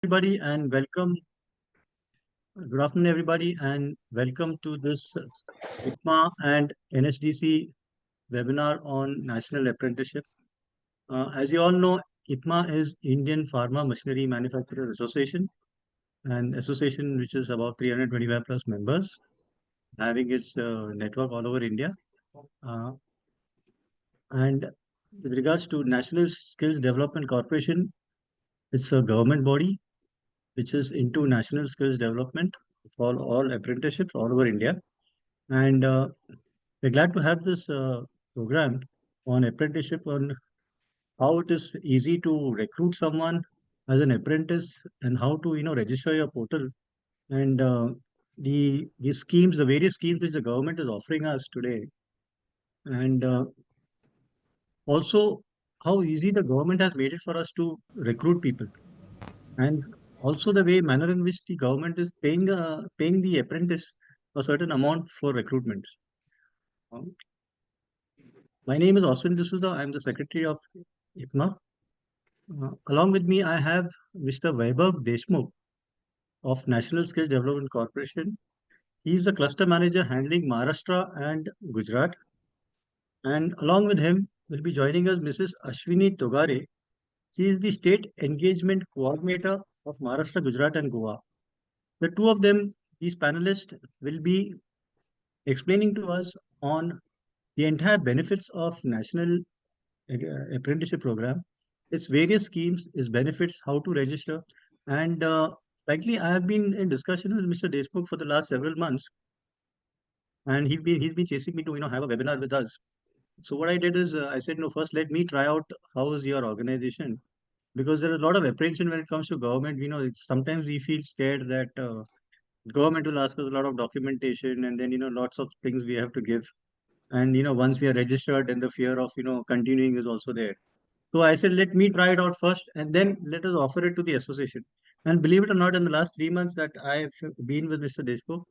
Everybody and welcome. Good afternoon, everybody, and welcome to this ITMA and NSDC webinar on National Apprenticeship. As you all know, ITMA is Indian Pharma Machinery Manufacturers Association, an association which is about 325 plus members, having its network all over India. Uh, and with regards to National Skills Development Corporation, it's a government body which is into national skills development for all apprenticeships all over India. And we're glad to have this program on apprenticeship, on how it is easy to recruit someone as an apprentice and how to register your portal and the schemes, the various schemes which the government is offering us today, and also how easy the government has made it for us to recruit people, and also the way manner in which the government is paying the apprentice a certain amount for recruitment. Um, My name is Oswin D'Souza. I'm the secretary of IPMA. Along with me, I have Mr. Vaibhav Deshmukh of National Skills Development Corporation. He is the cluster manager handling Maharashtra and Gujarat. And along with him will be joining us Mrs. Ashwini Togare. She is the state engagement coordinator of Maharashtra, Gujarat, and Goa. The two of them, these panelists, will be explaining to us on the entire benefits of National Apprenticeship Program, its various schemes, its benefits, how to register. And likely, I have been in discussion with Mr. Deshmukh for the last several months, and he's been chasing me to have a webinar with us. So what I did is I said, no, first let me try out how is your organization, because there is a lot of apprehension when it comes to government. Sometimes we feel scared that government will ask us a lot of documentation, and then lots of things we have to give. And once we are registered, then the fear of continuing is also there. So I said, let me try it out first, and then let us offer it to the association. And believe it or not, in the last 3 months that I've been with Mr. Deshmukh,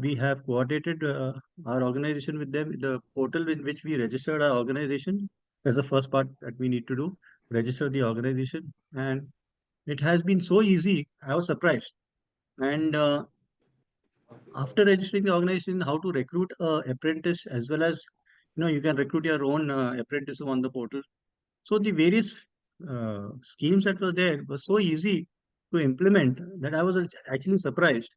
we have coordinated our organization with them. The portal in which we registered our organization is the first part that we need to do, register the organization. And it has been so easy. I was surprised. And after registering the organization, how to recruit apprentice, as well as you can recruit your own apprentice on the portal. So the various schemes that were there were so easy to implement that I was actually surprised.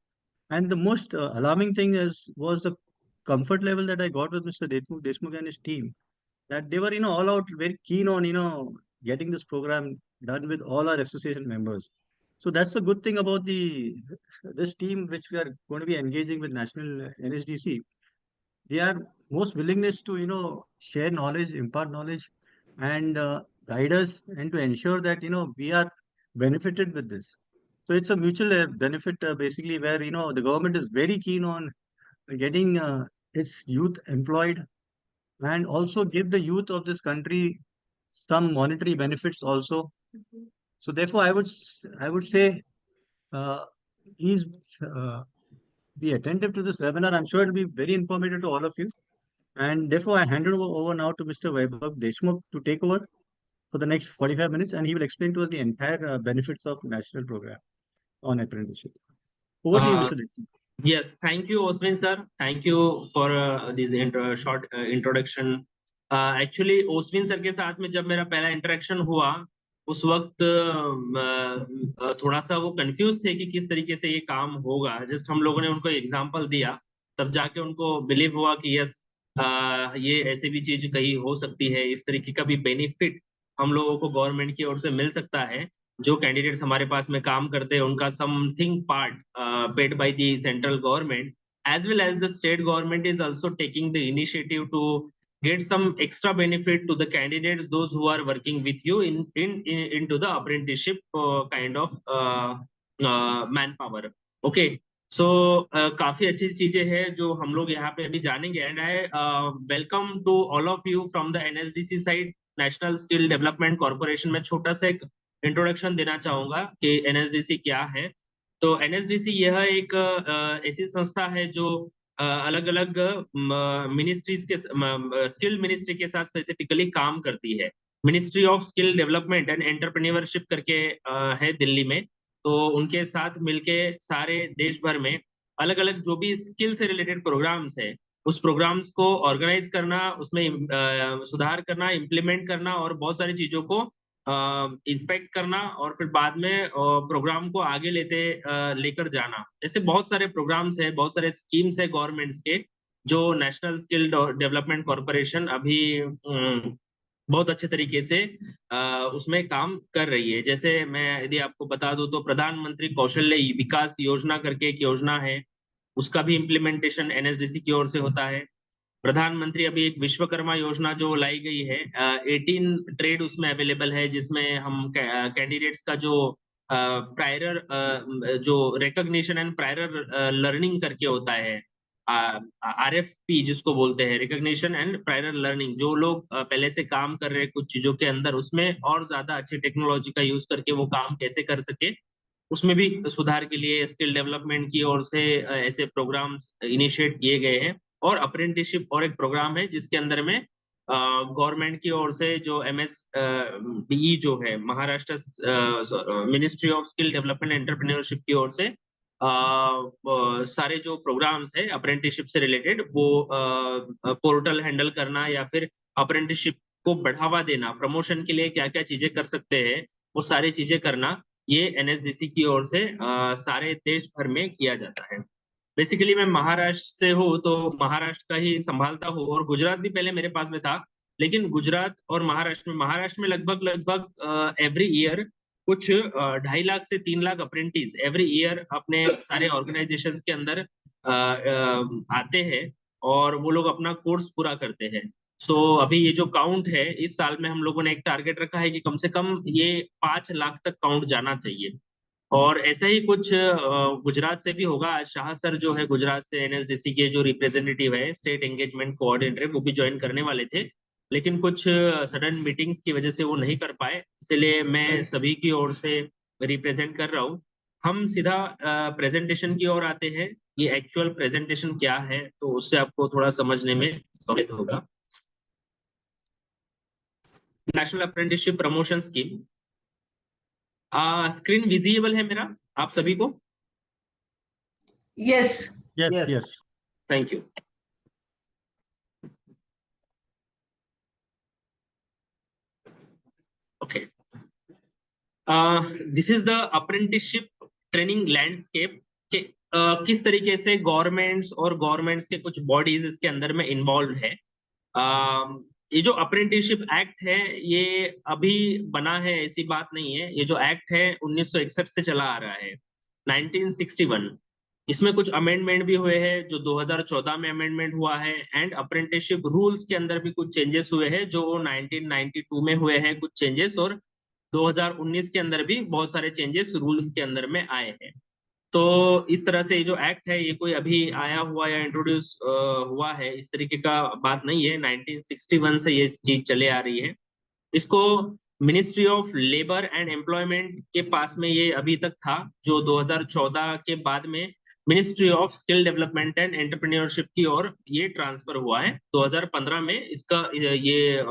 And the most alarming thing was the comfort level that I got with Mr. Deshmukh and his team. That they were, all out very keen on, getting this program done with all our association members. So that's the good thing about the this team which we are going to be engaging with National NSDC. They are most willingness to share knowledge, impart knowledge, and guide us, and to ensure that we are benefited with this. So it's a mutual benefit, basically, where the government is very keen on getting its youth employed, and also give the youth of this country some monetary benefits also. So therefore I would say, uh, please be attentive to this webinar. I'm sure it will be very informative to all of you. And therefore, I hand it over now to Mr. Vaibhav Deshmukh to take over for the next 45 minutes, and he will explain to us the entire benefits of national program on apprenticeship. Over to you, Uh, Mr. Deshmukh. yes, thank you, Oswin sir. Thank you for this short introduction. Actually, Oswin sir के साथ में जब मेरा पहला interaction हुआ, उस वक्त थोड़ा सा वो कंफ्यूज थे कि किस तरीके से ये काम होगा. जस्ट हम लोगों ने उनको एग्जांपल दिया, तब जाके उनको बिलीव हुआ कि यस, ये ऐसे भी चीज कहीं हो सकती है, इस तरीके का भी बेनिफिट हम लोगों को गवर्नमेंट की ओर से मिल सकता है. जो कैंडिडेट्स हमारे पास में काम करते हैं उनका something part paid by the central government as well as the state government is also taking the initiative to get some extra benefit to the candidates, those who are working with you into the apprenticeship kind of manpower. Okay, so काफी अच्छी चीजें हैं जो हम लोग यहाँ पे अभी जानेंगे. And I welcome to all of you from the NSDC side, national skill development corporation में छोटा सा एक इंट्रोडक्शन देना चाहूंगा कि एनएसडीसी क्या है. तो एनएसडीसी यह एक ऐसी संस्था है जो अलग अलग मिनिस्ट्रीज के स्किल मिनिस्ट्री के साथ स्पेसिफिकली काम करती है. Ministry of skill development and entrepreneurship करके है दिल्ली में, तो उनके साथ मिलके सारे देश भर में अलग अलग जो भी स्किल से रिलेटेड प्रोग्राम्स है उस प्रोग्राम्स को ऑर्गेनाइज करना, उसमें सुधार करना, इम्प्लीमेंट करना और बहुत सारी चीजों को इंस्पेक्ट करना और फिर बाद में प्रोग्राम को आगे लेकर जाना। ऐसे बहुत सारे प्रोग्राम्स है, बहुत सारे स्कीम्स है गवर्नमेंट्स के जो नेशनल स्किल डेवलपमेंट कॉर्पोरेशन अभी बहुत अच्छे तरीके से उसमें काम कर रही है। जैसे मैं यदि आपको बता दूं तो प्रधानमंत्री कौशल्य विकास योजना करके एक योजना है, उसका भी इम्प्लीमेंटेशन एनएसडीसी की ओर से होता है। प्रधानमंत्री अभी एक विश्वकर्मा योजना जो लाई गई है, 18 ट्रेड उसमें अवेलेबल है, जिसमें हम कैंडिडेट्स का जो प्रायर जो रिकॉग्निशन एंड प्रायर लर्निंग करके होता है, आरएफपी जिसको बोलते हैं, रिकॉग्निशन एंड प्रायर लर्निंग, जो लोग पहले से काम कर रहे हैं कुछ चीजों के अंदर, उसमें और ज्यादा अच्छी टेक्नोलॉजी का यूज करके वो काम कैसे कर सके, उसमें भी सुधार के लिए स्किल डेवलपमेंट की ओर से ऐसे प्रोग्राम्स इनिशिएट किए गए हैं। और अप्रेंटिसशिप और एक प्रोग्राम है जिसके अंदर में गवर्नमेंट की ओर से जो MSDE जो है, Maharashtra ministry of skill development entrepreneurship की ओर से सारे जो प्रोग्राम्स है अप्रेंटिसशिप से रिलेटेड, वो पोर्टल हैंडल करना या फिर अप्रेंटिसशिप को बढ़ावा देना, प्रमोशन के लिए क्या क्या चीजें कर सकते हैं वो सारी चीजें करना, ये एनएसडीसी की ओर से सारे देश भर में किया जाता है। बेसिकली मैं महाराष्ट्र से हूँ तो महाराष्ट्र का ही संभालता हूँ, और गुजरात भी पहले मेरे पास में था, लेकिन गुजरात और महाराष्ट्र में लगभग लगभग एवरी ईयर कुछ 2.5 लाख से 3 लाख अप्रेंटिस एवरी ईयर अपने सारे ऑर्गेनाइजेशंस के अंदर आते हैं और वो लोग अपना कोर्स पूरा करते हैं। सो अभी ये जो काउंट है, इस साल में हम लोगों ने एक टारगेट रखा है कि कम से कम ये 5 लाख तक काउंट जाना चाहिए। और ऐसा ही कुछ गुजरात से भी होगा। आज शाह सर जो है गुजरात से एनएसडीसी के जो रिप्रेजेंटेटिव है, स्टेट एंगेजमेंट कोऑर्डिनेटर, वो भी ज्वाइन करने वाले थे, लेकिन कुछ सडन मीटिंग्स की वजह से वो नहीं कर पाए, इसलिए मैं सभी की ओर से रिप्रेजेंट कर रहा हूँ। हम सीधा प्रेजेंटेशन की ओर आते हैं। ये एक्चुअल प्रेजेंटेशन क्या है तो उससे आपको थोड़ा समझने में सहूलियत होगा। National apprenticeship promotion scheme, screen visible है मेरा आप सभी को? Yes. Yes, Yes. yes. Thank you. Okay. This is the apprenticeship training landscape के किस तरीके से गवर्नमेंट्स और गवर्नमेंट्स के कुछ बॉडीज इसके अंदर में इन्वॉल्व है। ये जो अप्रेंटिसशिप एक्ट है ये अभी बना है, ऐसी बात नहीं है। ये जो एक्ट है 1961 से चला आ रहा है, 1961। इसमें कुछ अमेंडमेंट भी हुए हैं, जो 2014 में अमेंडमेंट हुआ है, एंड अप्रेंटिसशिप रूल्स के अंदर भी कुछ चेंजेस हुए हैं जो 1992 में हुए हैं कुछ चेंजेस, और 2019 के अंदर भी बहुत सारे चेंजेस रूल्स के अंदर में आए हैं। तो इस तरह से ये जो एक्ट है ये कोई अभी आया हुआ या इंट्रोड्यूस हुआ है इस तरीके का बात नहीं है। 1961 से ये चीज चले आ रही है। इसको ministry of labour and employment के पास में ये अभी तक था, जो 2014 के बाद में ministry of skill development and entrepreneurship की ओर ये ट्रांसफर हुआ है। 2015 में इसका ये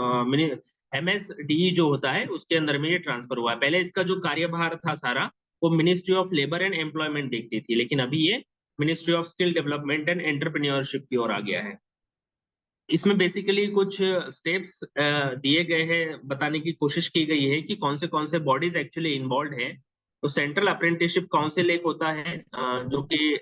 MSDE जो होता है उसके अंदर में ये ट्रांसफर हुआ है। पहले इसका जो कार्यभार था सारा वो ministry of labour and employment देखती थी, लेकिन अभी ये ministry of skill development and entrepreneurship की ओर आ गया है। इसमें बेसिकली कुछ स्टेप्स दिए गए हैं, बताने की कोशिश की गई है कि कौन से बॉडीज एक्चुअली इन्वॉल्व है। तो सेंट्रल अप्रेंटिसशिप काउंसिल एक होता है जो कि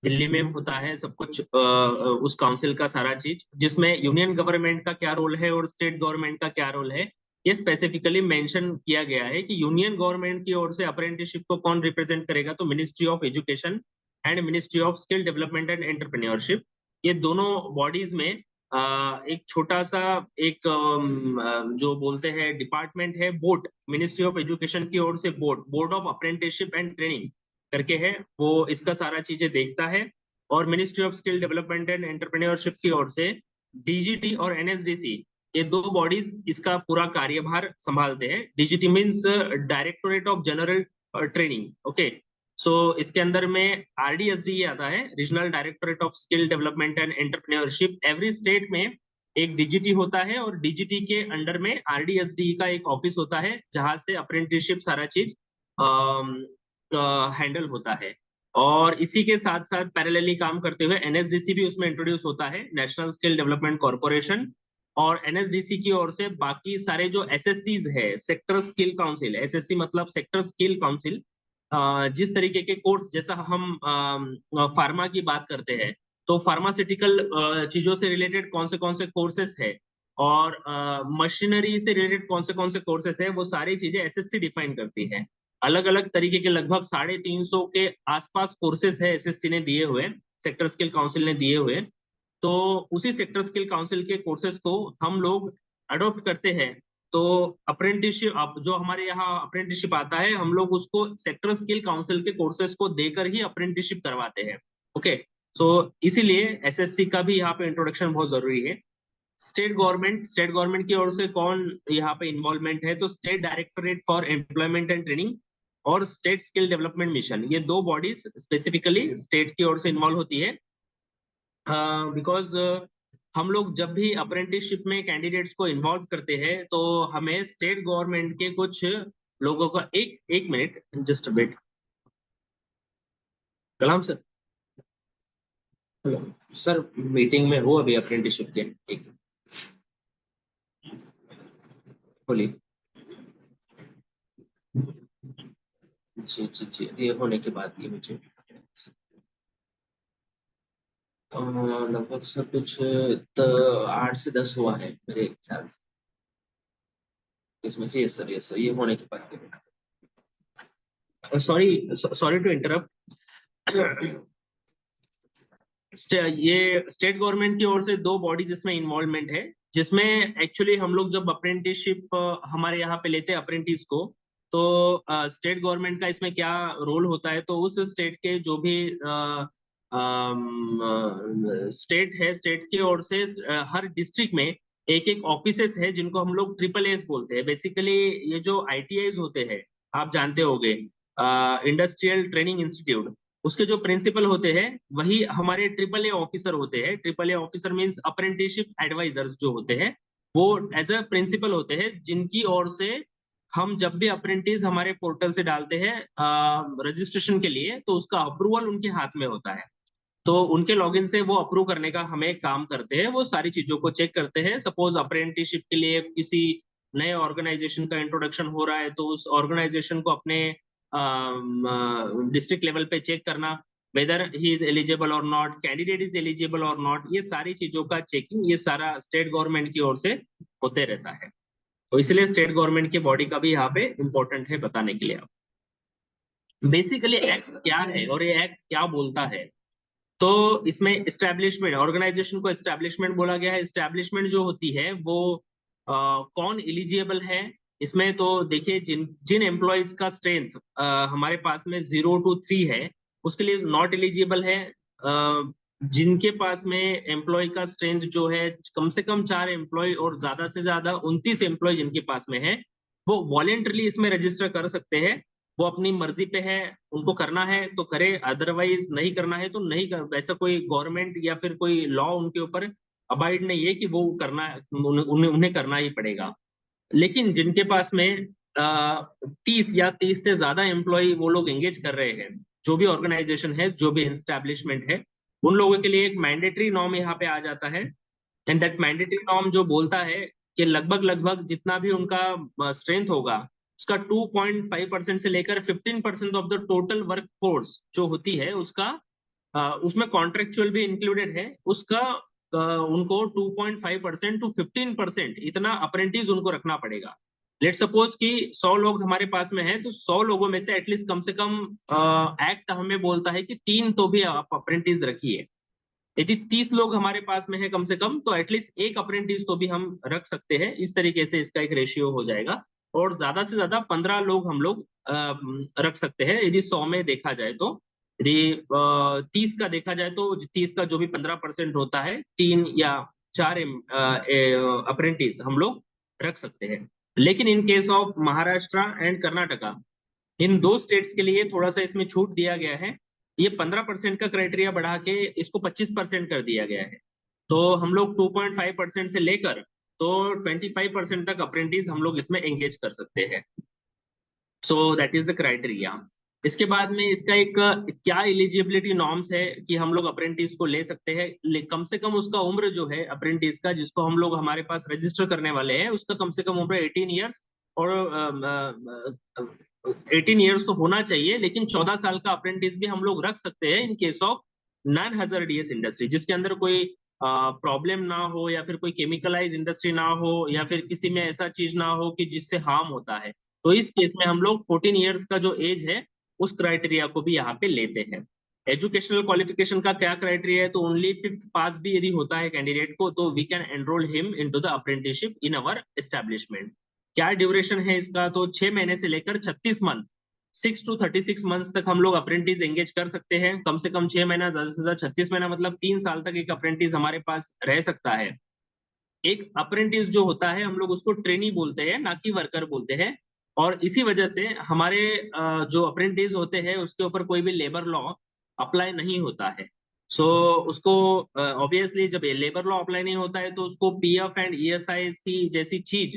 दिल्ली में होता है सब कुछ, उस काउंसिल का सारा चीज, जिसमें यूनियन गवर्नमेंट का क्या रोल है और स्टेट गवर्नमेंट का क्या रोल है ये स्पेसिफिकली मेंशन किया गया है कि यूनियन गवर्नमेंट की ओर से अप्रेंटिसशिप को कौन रिप्रेजेंट करेगा, तो ministry of education and ministry of skill development and entrepreneurship, ये दोनों बॉडीज में एक छोटा सा एक जो बोलते हैं डिपार्टमेंट है, बोर्ड, मिनिस्ट्री ऑफ एजुकेशन की ओर से board of apprenticeship and training करके है, वो इसका सारा चीजें देखता है। और ministry of skill development and entrepreneurship की ओर से DGT और NSDC, ये दो बॉडीज इसका पूरा कार्यभार संभालते हैं। DGT means directorate of general training, okay. So इसके अंदर में RDSD आता है, regional directorate of skill development and entrepreneurship. Every state में एक DGT होता है और DGT के अंडर में RDSD का एक ऑफिस होता है, जहां से अप्रेंटिसशिप सारा चीज हैंडल होता है। और इसी के साथ साथ पैरेलली काम करते हुए एनएसडीसी भी उसमें इंट्रोड्यूस होता है, नेशनल स्किल डेवलपमेंट कॉर्पोरेशन। और एनएसडीसी की ओर से बाकी सारे जो एसएससीज है, सेक्टर स्किल काउंसिल, एसएससी मतलब सेक्टर स्किल काउंसिल, जिस तरीके के कोर्स, जैसा हम फार्मा की बात करते हैं तो फार्मास्यूटिकल चीजों से रिलेटेड कौन से कोर्सेस है, और मशीनरी से रिलेटेड कौन से कोर्सेस है, वो सारी चीजें एसएससी डिफाइन करती है। अलग अलग तरीके के लगभग 350 के आसपास कोर्सेस है एसएससी ने दिए हुए, सेक्टर स्किल काउंसिल ने दिए हुए। तो उसी सेक्टर स्किल काउंसिल के कोर्सेज को हम लोग अडॉप्ट करते हैं। तो अप्रेंटिसशिप, अब जो हमारे यहाँ अप्रेंटिसशिप आता है, हम लोग उसको सेक्टर स्किल काउंसिल के कोर्सेज को देकर ही अप्रेंटिसशिप करवाते हैं। ओके, सो इसीलिए एसएससी का भी यहाँ पे इंट्रोडक्शन बहुत जरूरी है। स्टेट गवर्नमेंट की ओर से कौन यहाँ पे इन्वॉल्वमेंट है, तो state directorate for employment and training और स्टेट स्किल डेवलपमेंट मिशन, ये दो बॉडीज स्पेसिफिकली स्टेट की ओर से इन्वॉल्व होती है। बिकॉज हम लोग जब भी अप्रेंटिसशिप में कैंडिडेट्स को इन्वॉल्व करते हैं तो हमें स्टेट गवर्नमेंट के कुछ लोगों का, एक मिनट जस्ट वेट। कलाम सर, हेलो सर, मीटिंग में हो अभी अप्रेंटिसशिप के, एक बोलिए। जी जी जी, ये होने के बाद ये मुझे लगभग सर कुछ 8 से 10 हुआ है मेरे ख्याल से, इसमें से ये सर, ये होने के बाद। Sorry sorry to interrupt. ये स्टेट गवर्नमेंट की ओर से दो बॉडीज इसमें इन्वॉल्वमेंट है, जिसमें एक्चुअली हम लोग जब अप्रेंटिसशिप हमारे यहाँ पे लेते हैं अप्रेंटिस को, तो स्टेट गवर्नमेंट का इसमें क्या रोल होता है, तो उस स्टेट के जो भी स्टेट है, स्टेट की ओर से हर डिस्ट्रिक्ट में एक एक ऑफिसेस है जिनको हम लोग ट्रिपल एस बोलते हैं। बेसिकली ये जो आईटीआईज होते हैं, आप जानते होंगे, इंडस्ट्रियल ट्रेनिंग इंस्टीट्यूट, उसके जो प्रिंसिपल होते हैं वही हमारे ट्रिपल ए ऑफिसर होते हैं। Triple A officer means apprenticeship advisors जो होते हैं, वो एज अ प्रिंसिपल होते हैं, जिनकी ओर से हम जब भी अप्रेंटिस हमारे पोर्टल से डालते हैं रजिस्ट्रेशन के लिए, तो उसका अप्रूवल उनके हाथ में होता है। तो उनके लॉगिन से वो अप्रूव करने का हमें काम करते हैं, वो सारी चीजों को चेक करते हैं। सपोज अप्रेंटिसशिप के लिए किसी नए ऑर्गेनाइजेशन का इंट्रोडक्शन हो रहा है, तो उस ऑर्गेनाइजेशन को अपने डिस्ट्रिक्ट लेवल पे चेक करना, वेदर ही इज एलिजिबल और नॉट, कैंडिडेट इज एलिजिबल और नॉट, ये सारी चीजों का चेकिंग, ये सारा स्टेट गवर्नमेंट की ओर से होते रहता है। तो इसलिए स्टेट गवर्नमेंट की बॉडी का भी यहाँ पे इंपॉर्टेंट है बताने के लिए। बेसिकली एक्ट क्या है और ये एक्ट क्या बोलता है, तो इसमें एस्टेब्लिशमेंट, ऑर्गेनाइजेशन को एस्टेब्लिशमेंट बोला गया है। एस्टेब्लिशमेंट जो होती है वो कौन एलिजिबल है, इसमें तो देखिए जिन जिन एम्प्लॉयज का स्ट्रेंथ हमारे पास में 0 to 3 है, उसके लिए नॉट एलिजिबल है। जिनके पास में एम्प्लॉय का स्ट्रेंथ जो है कम से कम 4 एम्प्लॉय और ज्यादा से ज्यादा 29 एम्प्लॉय जिनके पास में है, वो वॉलेंटरली इसमें रजिस्टर कर सकते हैं। वो अपनी मर्जी पे है, उनको करना है तो करे, अदरवाइज नहीं करना है तो नहीं कर। वैसा कोई गवर्नमेंट या फिर कोई लॉ उनके ऊपर अबाइड नहीं है कि वो करना, उन्हें करना ही पड़ेगा। लेकिन जिनके पास में 30 या 30 से ज्यादा एम्प्लॉय वो लोग एंगेज कर रहे हैं, जो भी ऑर्गेनाइजेशन है, जो भी एस्टैब्लिशमेंट है, उन लोगों के लिए एक मैंडेटरी नॉर्म यहाँ पे आ जाता है। एंड दैट मैंडेटरी नॉर्म जो बोलता है कि लगभग लगभग जितना भी उनका स्ट्रेंथ होगा, उसका 2.5% से लेकर 15% of the total work force जो होती है उसका, उसमें कॉन्ट्रेक्चुअल भी इंक्लूडेड है, उसका उनको 2.5% to 15% इतना अप्रेंटिस उनको रखना पड़ेगा। लेट सपोज कि 100 लोग हमारे पास में हैं, तो 100 लोगों में से एटलीस्ट कम से कम एक्ट हमें बोलता है कि 3 तो भी आप अप्रेंटिस रखिए। यदि 30 लोग हमारे पास में है कम से कम, तो एटलीस्ट एक अप्रेंटिस तो भी हम रख सकते हैं। इस तरीके से इसका एक रेशियो हो जाएगा, और ज्यादा से ज्यादा 15 लोग हम लोग रख सकते हैं यदि 100 में देखा जाए तो। यदि 30 का देखा जाए तो 30 का जो भी 15% होता है, 3 या 4 अप्रेंटिस हम लोग रख सकते हैं। लेकिन in case of Maharashtra and Karnataka, इन दो स्टेट्स के लिए थोड़ा सा इसमें छूट दिया गया है। ये 15% का क्राइटेरिया बढ़ा के इसको 25% कर दिया गया है। तो हम लोग 2.5% से लेकर तो 25% तक अप्रेंटिस हम लोग इसमें एंगेज कर सकते हैं। So that is the criteria. इसके बाद में इसका एक क्या एलिजिबिलिटी नॉर्म्स है कि हम लोग अप्रेंटिस को ले सकते हैं। कम से कम उसका उम्र जो है अप्रेंटिस का, जिसको हम लोग हमारे पास रजिस्टर करने वाले हैं, उसका कम से कम उम्र 18 ईयर्स और 18 ईयर्स तो होना चाहिए, लेकिन 14 साल का अप्रेंटिस भी हम लोग रख सकते हैं इन case of non hazardous industry, जिसके अंदर कोई प्रॉब्लम ना हो, या फिर कोई केमिकलाइज इंडस्ट्री ना हो, या फिर किसी में ऐसा चीज ना हो कि जिससे हार्म होता है। तो इस केस में हम लोग 14 ईयर्स का जो एज है उस क्राइटेरिया को भी यहाँ पे लेते हैं। एजुकेशनल क्वालिफिकेशन का क्या क्राइटेरिया है, तो ओनली 5th पास भी यदि होता है कैंडिडेट को, तो we can enrol him into the apprenticeship in our establishment. क्या ड्यूरेशन है इसका, तो 6 महीने से लेकर 36 मंथ, 6 to 36 मंथ्स तक हम लोग अप्रेंटिस एंगेज कर सकते हैं। कम से कम 6 महीना, ज्यादा से ज्यादा 36 महीना, मतलब 3 साल तक एक अप्रेंटिस हमारे पास रह सकता है। एक अप्रेंटिस जो होता है हम लोग उसको ट्रेनी बोलते हैं, ना कि वर्कर बोलते हैं। और इसी वजह से हमारे जो अप्रेंटिस होते हैं उसके ऊपर कोई भी लेबर लॉ अप्लाई नहीं होता है। सो उसको ऑब्वियसली जब लेबर लॉ अप्लाई नहीं होता है तो उसको पीएफ एंड ईएसआईसी जैसी चीज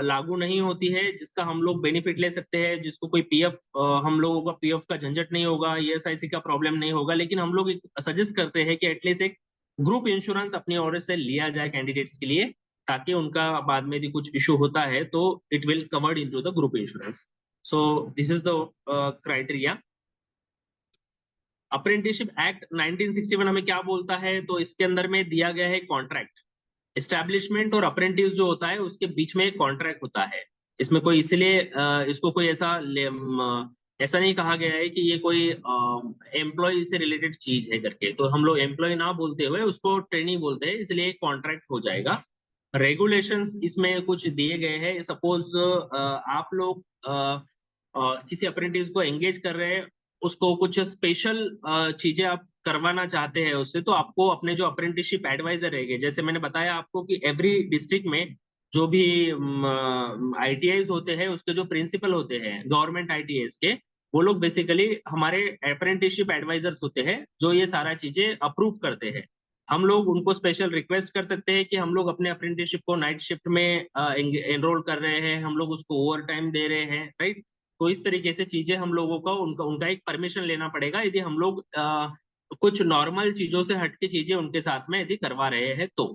लागू नहीं होती है, जिसका हम लोग बेनिफिट ले सकते हैं, जिसको कोई पीएफ, हम लोगों का पीएफ का झंझट नहीं होगा, ईएसआईसी का प्रॉब्लम नहीं होगा। लेकिन हम लोग सजेस्ट करते हैं कि एटलीस्ट एक ग्रुप इंश्योरेंस अपनी ओर से लिया जाए कैंडिडेट्स के लिए, ताकि उनका बाद में यदि कुछ इशू होता है तो it will covered into the group insurance. So this is the criteria. Apprenticeship act 1961 हमें क्या बोलता है, तो इसके अंदर में दिया गया है कॉन्ट्रैक्ट। एस्टैब्लिशमेंट और अप्रेंटिस जो होता है उसके बीच में एक कॉन्ट्रैक्ट होता है। इसमें कोई इसलिए इसको कोई ऐसा नहीं कहा गया है कि ये कोई एम्प्लॉय से रिलेटेड चीज है करके, तो हम लोग एम्प्लॉय ना बोलते हुए उसको ट्रेनी बोलते हैं, इसलिए कॉन्ट्रैक्ट हो जाएगा। रेगुलेशंस इसमें कुछ दिए गए हैं। सपोज आप लोग किसी अप्रेंटिस को एंगेज कर रहे हैं, उसको कुछ स्पेशल चीजें आप करवाना चाहते हैं उससे, तो आपको अपने जो अप्रेंटिसशिप एडवाइजर रहेंगे, जैसे मैंने बताया आपको कि एवरी डिस्ट्रिक्ट में जो भी आईटीआईज होते हैं उसके जो प्रिंसिपल होते हैं गवर्नमेंट आईटीआईज के, वो लोग बेसिकली हमारे अप्रेंटिसशिप एडवाइजर्स होते हैं, जो ये सारा चीजें अप्रूव करते हैं। हम लोग उनको स्पेशल रिक्वेस्ट कर सकते हैं कि हम लोग अपने अप्रेंटिसशिप को नाइट शिफ्ट में एनरोल कर रहे हैं, हम लोग उसको ओवर टाइम दे रहे हैं, राइट। तो इस तरीके से चीजें हम लोगों को उनका उनका एक परमिशन लेना पड़ेगा यदि हम लोग कुछ नॉर्मल चीजों से हटके चीजें उनके साथ में यदि करवा रहे हैं तो।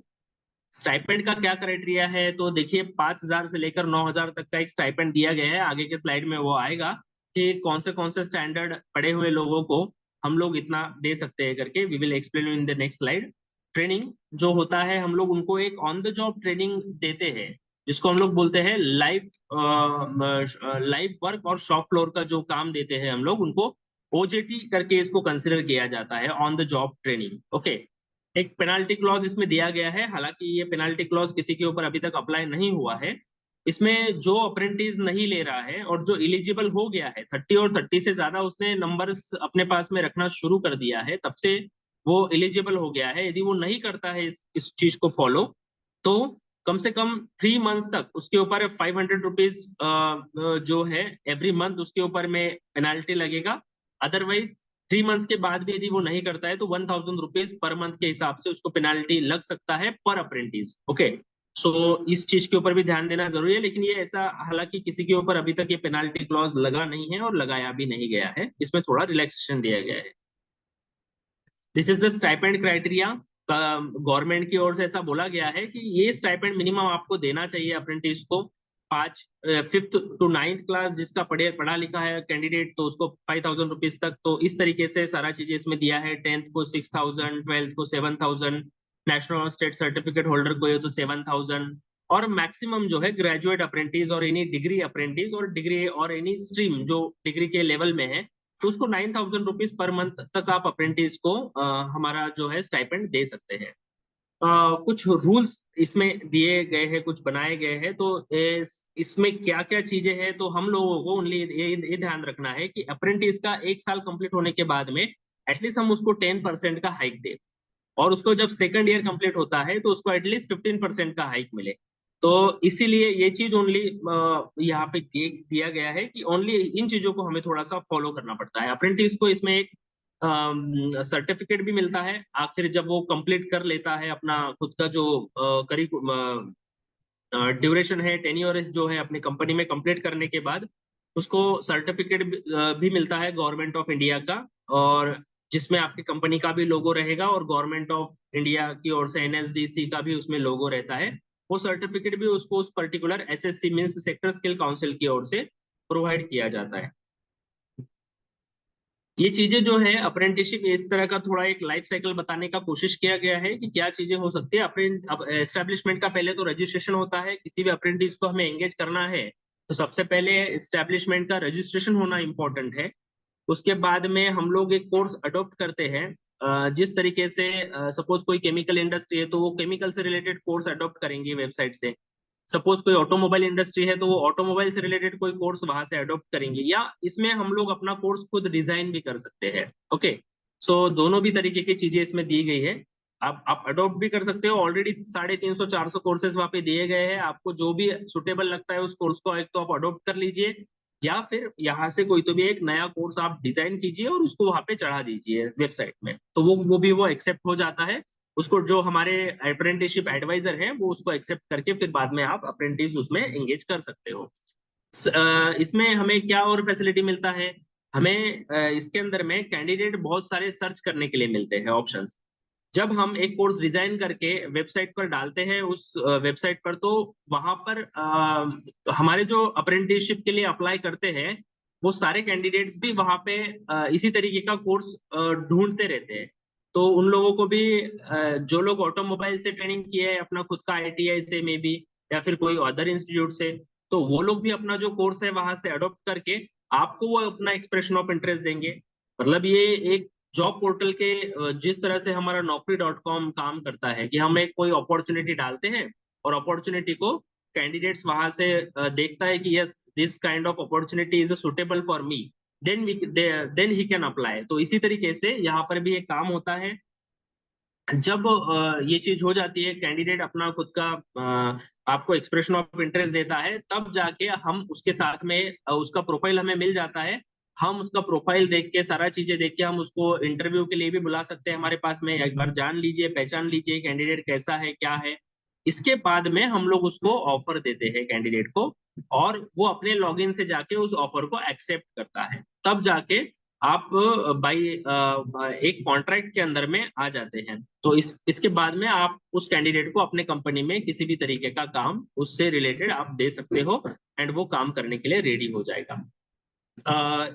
स्टाइपेंड का क्या क्राइटेरिया है, तो देखिए 5,000 से लेकर 9,000 तक का एक स्टाइपेंड दिया गया है। आगे के स्लाइड में वो आएगा कि कौन से स्टैंडर्ड पढ़े हुए लोगों को हम लोग इतना दे सकते हैं करके। We will explain in the next slide. Training जो होता है, हम लोग उनको एक ऑन द जॉब ट्रेनिंग देते हैं, जिसको हम लोग बोलते हैं लाइव वर्क और शॉप फ्लोर का जो काम देते हैं हम लोग उनको ओजेटी करके इसको कंसिडर किया जाता है, on the job training. Okay. एक पेनाल्टी क्लॉज इसमें दिया गया है, हालांकि ये पेनाल्टी क्लॉज किसी के ऊपर अभी तक अप्लाई नहीं हुआ है। इसमें जो अप्रेंटिस नहीं ले रहा है और जो एलिजिबल हो गया है, 30 और 30 से ज्यादा उसने नंबर्स अपने पास में रखना शुरू कर दिया है, तब से वो एलिजिबल हो गया है। यदि वो नहीं करता है इस चीज को फॉलो, तो कम से कम 3 मंथ्स तक उसके ऊपर 500 रुपीज जो है एवरी मंथ उसके ऊपर में पेनाल्टी लगेगा। अदरवाइज 3 मंथ्स के बाद भी यदि वो नहीं करता है तो 1,000 रुपीज पर मंथ के हिसाब से उसको पेनाल्टी लग सकता है पर अप्रेंटिस। ओके। सो इस चीज के ऊपर भी ध्यान देना जरूरी है, लेकिन ये ऐसा हालांकि किसी के ऊपर अभी तक ये पेनाल्टी क्लॉज लगा नहीं है और लगाया भी नहीं गया है, इसमें थोड़ा रिलैक्सेशन दिया गया है। This is the stipend criteria. Government की ओर से ऐसा बोला गया है कि ये स्टाइपेंड मिनिमम आपको देना चाहिए अप्रेंटिस को। 5th to 9th क्लास जिसका पढ़ा लिखा है कैंडिडेट, तो उसको 5,000 रुपीज तक। तो इस तरीके से सारा चीजें इसमें दिया है। 10th को 6,000, 12th को 7,000, नेशनल और स्टेट सर्टिफिकेट होल्डर को ये तो 7,000, और मैक्सिमम जो है ग्रेजुएट अप्रेंटिस और एनी डिग्री अप्रेंटिस और डिग्री और एनी स्ट्रीम जो डिग्री के लेवल में है, तो उसको 9,000 रुपीज पर मंथ तक आप अप्रेंटिस को हमारा जो है स्टाइपेंड दे सकते हैं। कुछ रूल्स इसमें दिए गए हैं, कुछ बनाए गए हैं। तो इसमें क्या क्या चीजें हैं, तो हम लोगों को ओनली ये ध्यान रखना है कि अप्रेंटिस का 1 साल कंप्लीट होने के बाद में एटलीस्ट हम उसको 10% का हाइक दें, और उसको जब सेकंड ईयर कंप्लीट होता है तो उसको एटलीस्ट 15% का हाइक मिले। तो इसीलिए ये चीज ओनली यहाँ पे दिया गया है कि ओनली इन चीजों को हमें थोड़ा सा फॉलो करना पड़ता है। अप्रेंटिस को इसमें एक सर्टिफिकेट भी मिलता है आखिर जब वो कंप्लीट कर लेता है अपना खुद का जो करीब ड्यूरेशन है, टेन्योर जो है अपनी कंपनी में कंप्लीट करने के बाद, उसको सर्टिफिकेट भी मिलता है गवर्नमेंट ऑफ इंडिया का, और जिसमें आपकी कंपनी का भी लोगो रहेगा और गवर्नमेंट ऑफ इंडिया की ओर से एनएसडीसी का भी उसमें लोगो रहता है। वो सर्टिफिकेट भी उसको उस particular SSC means sector skill council की ओर से प्रोवाइड किया जाता है। ये चीजें जो है अप्रेंटिसशिप, इस तरह का थोड़ा एक लाइफ साइकिल बताने का कोशिश किया गया है कि क्या चीजें हो सकती है। अब एस्टेब्लिशमेंट का पहले तो रजिस्ट्रेशन होता है, किसी भी अप्रेंटिस को हमें एंगेज करना है तो सबसे पहले एस्टेब्लिशमेंट का रजिस्ट्रेशन होना इंपॉर्टेंट है। उसके बाद में हम लोग एक कोर्स अडॉप्ट करते हैं, जिस तरीके से सपोज कोई केमिकल इंडस्ट्री है तो वो केमिकल से रिलेटेड कोर्स अडॉप्ट करेंगे वेबसाइट से। सपोज कोई ऑटोमोबाइल इंडस्ट्री है तो वो ऑटोमोबाइल से रिलेटेड कोई कोर्स वहां से अडॉप्ट करेंगे, या इसमें हम लोग अपना कोर्स खुद डिजाइन भी कर सकते हैं। ओके, सो दोनों भी तरीके की चीजें इसमें दी गई है। आप अडॉप्ट भी कर सकते हो, ऑलरेडी 350-400 कोर्सेज वहां पे दिए गए हैं, आपको जो भी सुटेबल लगता है उस कोर्स को एक तो आप अडॉप्ट कर लीजिए, या फिर यहाँ से कोई तो भी एक नया कोर्स आप डिजाइन कीजिए और उसको वहां पे चढ़ा दीजिए वेबसाइट में, तो वो एक्सेप्ट हो जाता है। उसको जो हमारे अप्रेंटिसशिप एडवाइजर हैं वो उसको एक्सेप्ट करके फिर बाद में आप अप्रेंटिस उसमें एंगेज कर सकते हो। इसमें हमें क्या और फैसिलिटी मिलता है, हमें इसके अंदर में कैंडिडेट बहुत सारे सर्च करने के लिए मिलते हैं ऑप्शंस। जब हम एक कोर्स डिजाइन करके वेबसाइट पर डालते हैं उस वेबसाइट पर, तो वहां पर हमारे जो अप्रेंटिसशिप के लिए अप्लाई करते हैं वो सारे कैंडिडेट्स भी वहां पे इसी तरीके का कोर्स ढूंढते रहते हैं। तो उन लोगों को भी जो लोग ऑटोमोबाइल से ट्रेनिंग किए हैं अपना खुद का आईटीआई से मे बी, या फिर कोई अदर इंस्टीट्यूट से, तो वो लोग भी अपना जो कोर्स है वहां से अडॉप्ट करके आपको वो अपना एक्सप्रेशन ऑफ इंटरेस्ट देंगे। मतलब ये एक जॉब पोर्टल के जिस तरह से हमारा naukri.com काम करता है कि हम एक कोई अपॉर्चुनिटी डालते हैं और अपॉर्चुनिटी को कैंडिडेट्स वहां से देखता है कि yes this kind of opportunity is suitable for me, then he can apply. तो इसी तरीके से यहाँ पर भी एक काम होता है। जब ये चीज हो जाती है, कैंडिडेट अपना खुद का आपको एक्सप्रेशन ऑफ इंटरेस्ट देता है, तब जाके हम उसके साथ में उसका प्रोफाइल हमें मिल जाता है। हम उसका प्रोफाइल देख के सारा चीजें देख के हम उसको इंटरव्यू के लिए भी बुला सकते हैं हमारे पास में। एक बार जान लीजिए, पहचान लीजिए कैंडिडेट कैसा है क्या है। इसके बाद में हम लोग उसको ऑफर देते हैं कैंडिडेट को, और वो अपने लॉगिन से जाके उस ऑफर को एक्सेप्ट करता है, तब जाके आप बाई एक कॉन्ट्रैक्ट के अंदर में आ जाते हैं। तो इसके बाद में आप उस कैंडिडेट को अपने कंपनी में किसी भी तरीके का काम उससे रिलेटेड आप दे सकते हो, एंड वो काम करने के लिए रेडी हो जाएगा।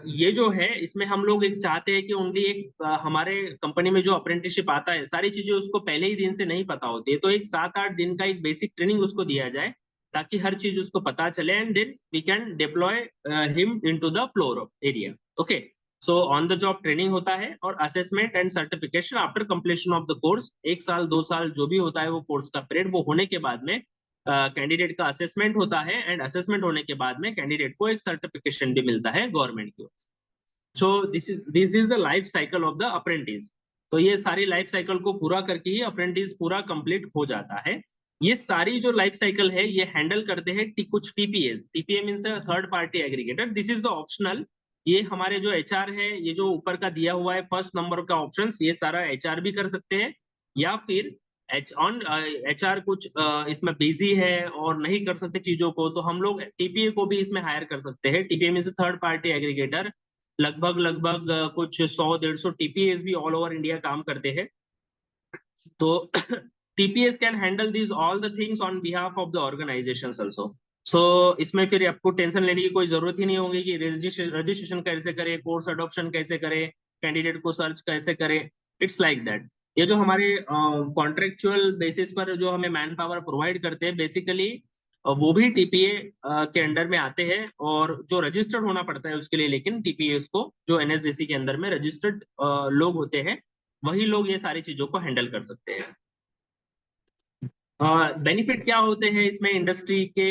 ये जो है इसमें हम लोग एक चाहते हैं कि ओनली एक हमारे कंपनी में जो अप्रेंटिसशिप आता है सारी चीजें उसको पहले ही दिन से नहीं पता होती है, तो एक 7-8 दिन का एक बेसिक ट्रेनिंग उसको दिया जाए ताकि हर चीज उसको पता चले, and then we can deploy him into the floor area. Okay, so on the job training होता है, और assessment and certification after completion of the course. 1 साल 2 साल जो भी होता है वो कोर्स का पीरियड, वो होने के बाद में कैंडिडेट का असेसमेंट होता है, एंड असेसमेंट होने के बाद में कैंडिडेट को एक सर्टिफिकेशन भी मिलता है गवर्नमेंट की ओर से। So this is the life cycle of the apprentice. तो ये सारी लाइफ साइकिल को पूरा करके ही अप्रेंटिस पूरा कंप्लीट हो जाता है। ये सारी जो लाइफ साइकिल है ये हैंडल करते हैं कुछ TPS. TPA means third party aggregator, this is the optional. ये हमारे जो एचआर है, ये जो ऊपर का दिया हुआ है फर्स्ट नंबर का ऑप्शन, ये सारा एचआर भी कर सकते हैं, या फिर एचआर कुछ इसमें बिजी है और नहीं कर सकते चीजों को, तो हम लोग टीपीए को भी इसमें हायर कर सकते हैं। टीपीए में से थर्ड पार्टी एग्रीगेटर लगभग लगभग कुछ 100-150 टीपीएस भी ऑल ओवर इंडिया काम करते हैं। तो TPS can handle this all the things on behalf of the organisations also. So इसमें फिर आपको टेंशन लेने की कोई जरूरत ही नहीं होगी कि रजिस्ट्रेशन कैसे करे, कोर्स अडॉप्शन कैसे करे, कैंडिडेट को सर्च कैसे करे। It's like that. ये जो हमारे कॉन्ट्रेक्चुअल बेसिस पर जो हमें मैन पावर प्रोवाइड करते हैं बेसिकली वो भी टीपीए के अंडर में आते हैं, और जो रजिस्टर्ड होना पड़ता है उसके लिए, लेकिन टीपीएस को जो एनएसडीसी के अंदर में रजिस्टर्ड लोग होते हैं वही लोग ये सारी चीजों को हैंडल कर सकते हैं। बेनिफिट क्या होते हैं इसमें, इंडस्ट्री के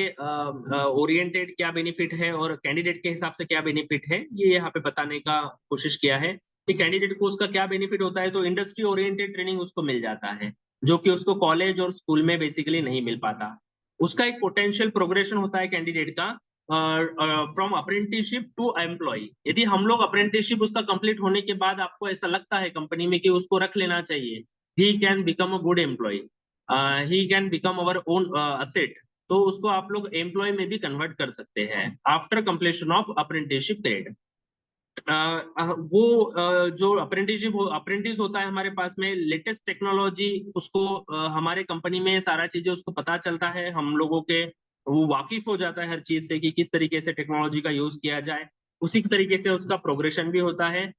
ओरिएंटेड क्या बेनिफिट है और कैंडिडेट के हिसाब से क्या बेनिफिट है, ये यहाँ पे बताने का कोशिश किया है कि कैंडिडेट को उसका क्या बेनिफिट होता है। तो इंडस्ट्री ओरिएंटेड ट्रेनिंग उसको मिल जाता है, जो कि उसको कॉलेज और स्कूल में बेसिकली नहीं मिल पाता। उसका एक पोटेंशियल प्रोग्रेशन होता है कैंडिडेट का फ्रॉम अप्रेंटिसशिप टू एम्प्लॉय। यदि हम लोग अप्रेंटिसशिप उसका कंप्लीट होने के बाद आपको ऐसा लगता है कंपनी में कि उसको रख लेना चाहिए, he can become a good employ, he can become our own asset. तो उसको आप लोग एम्प्लॉय में भी कन्वर्ट कर सकते हैं after completion of apprenticeship period. जो अप्रेंटिस होता है हमारे पास में, लेटेस्ट टेक्नोलॉजी उसको हमारे कंपनी में सारा चीजें उसको पता चलता है, हम लोगों के वो वाकिफ हो जाता है हर चीज से कि किस तरीके से टेक्नोलॉजी का यूज किया जाए, उसी तरीके से उसका प्रोग्रेशन भी होता है।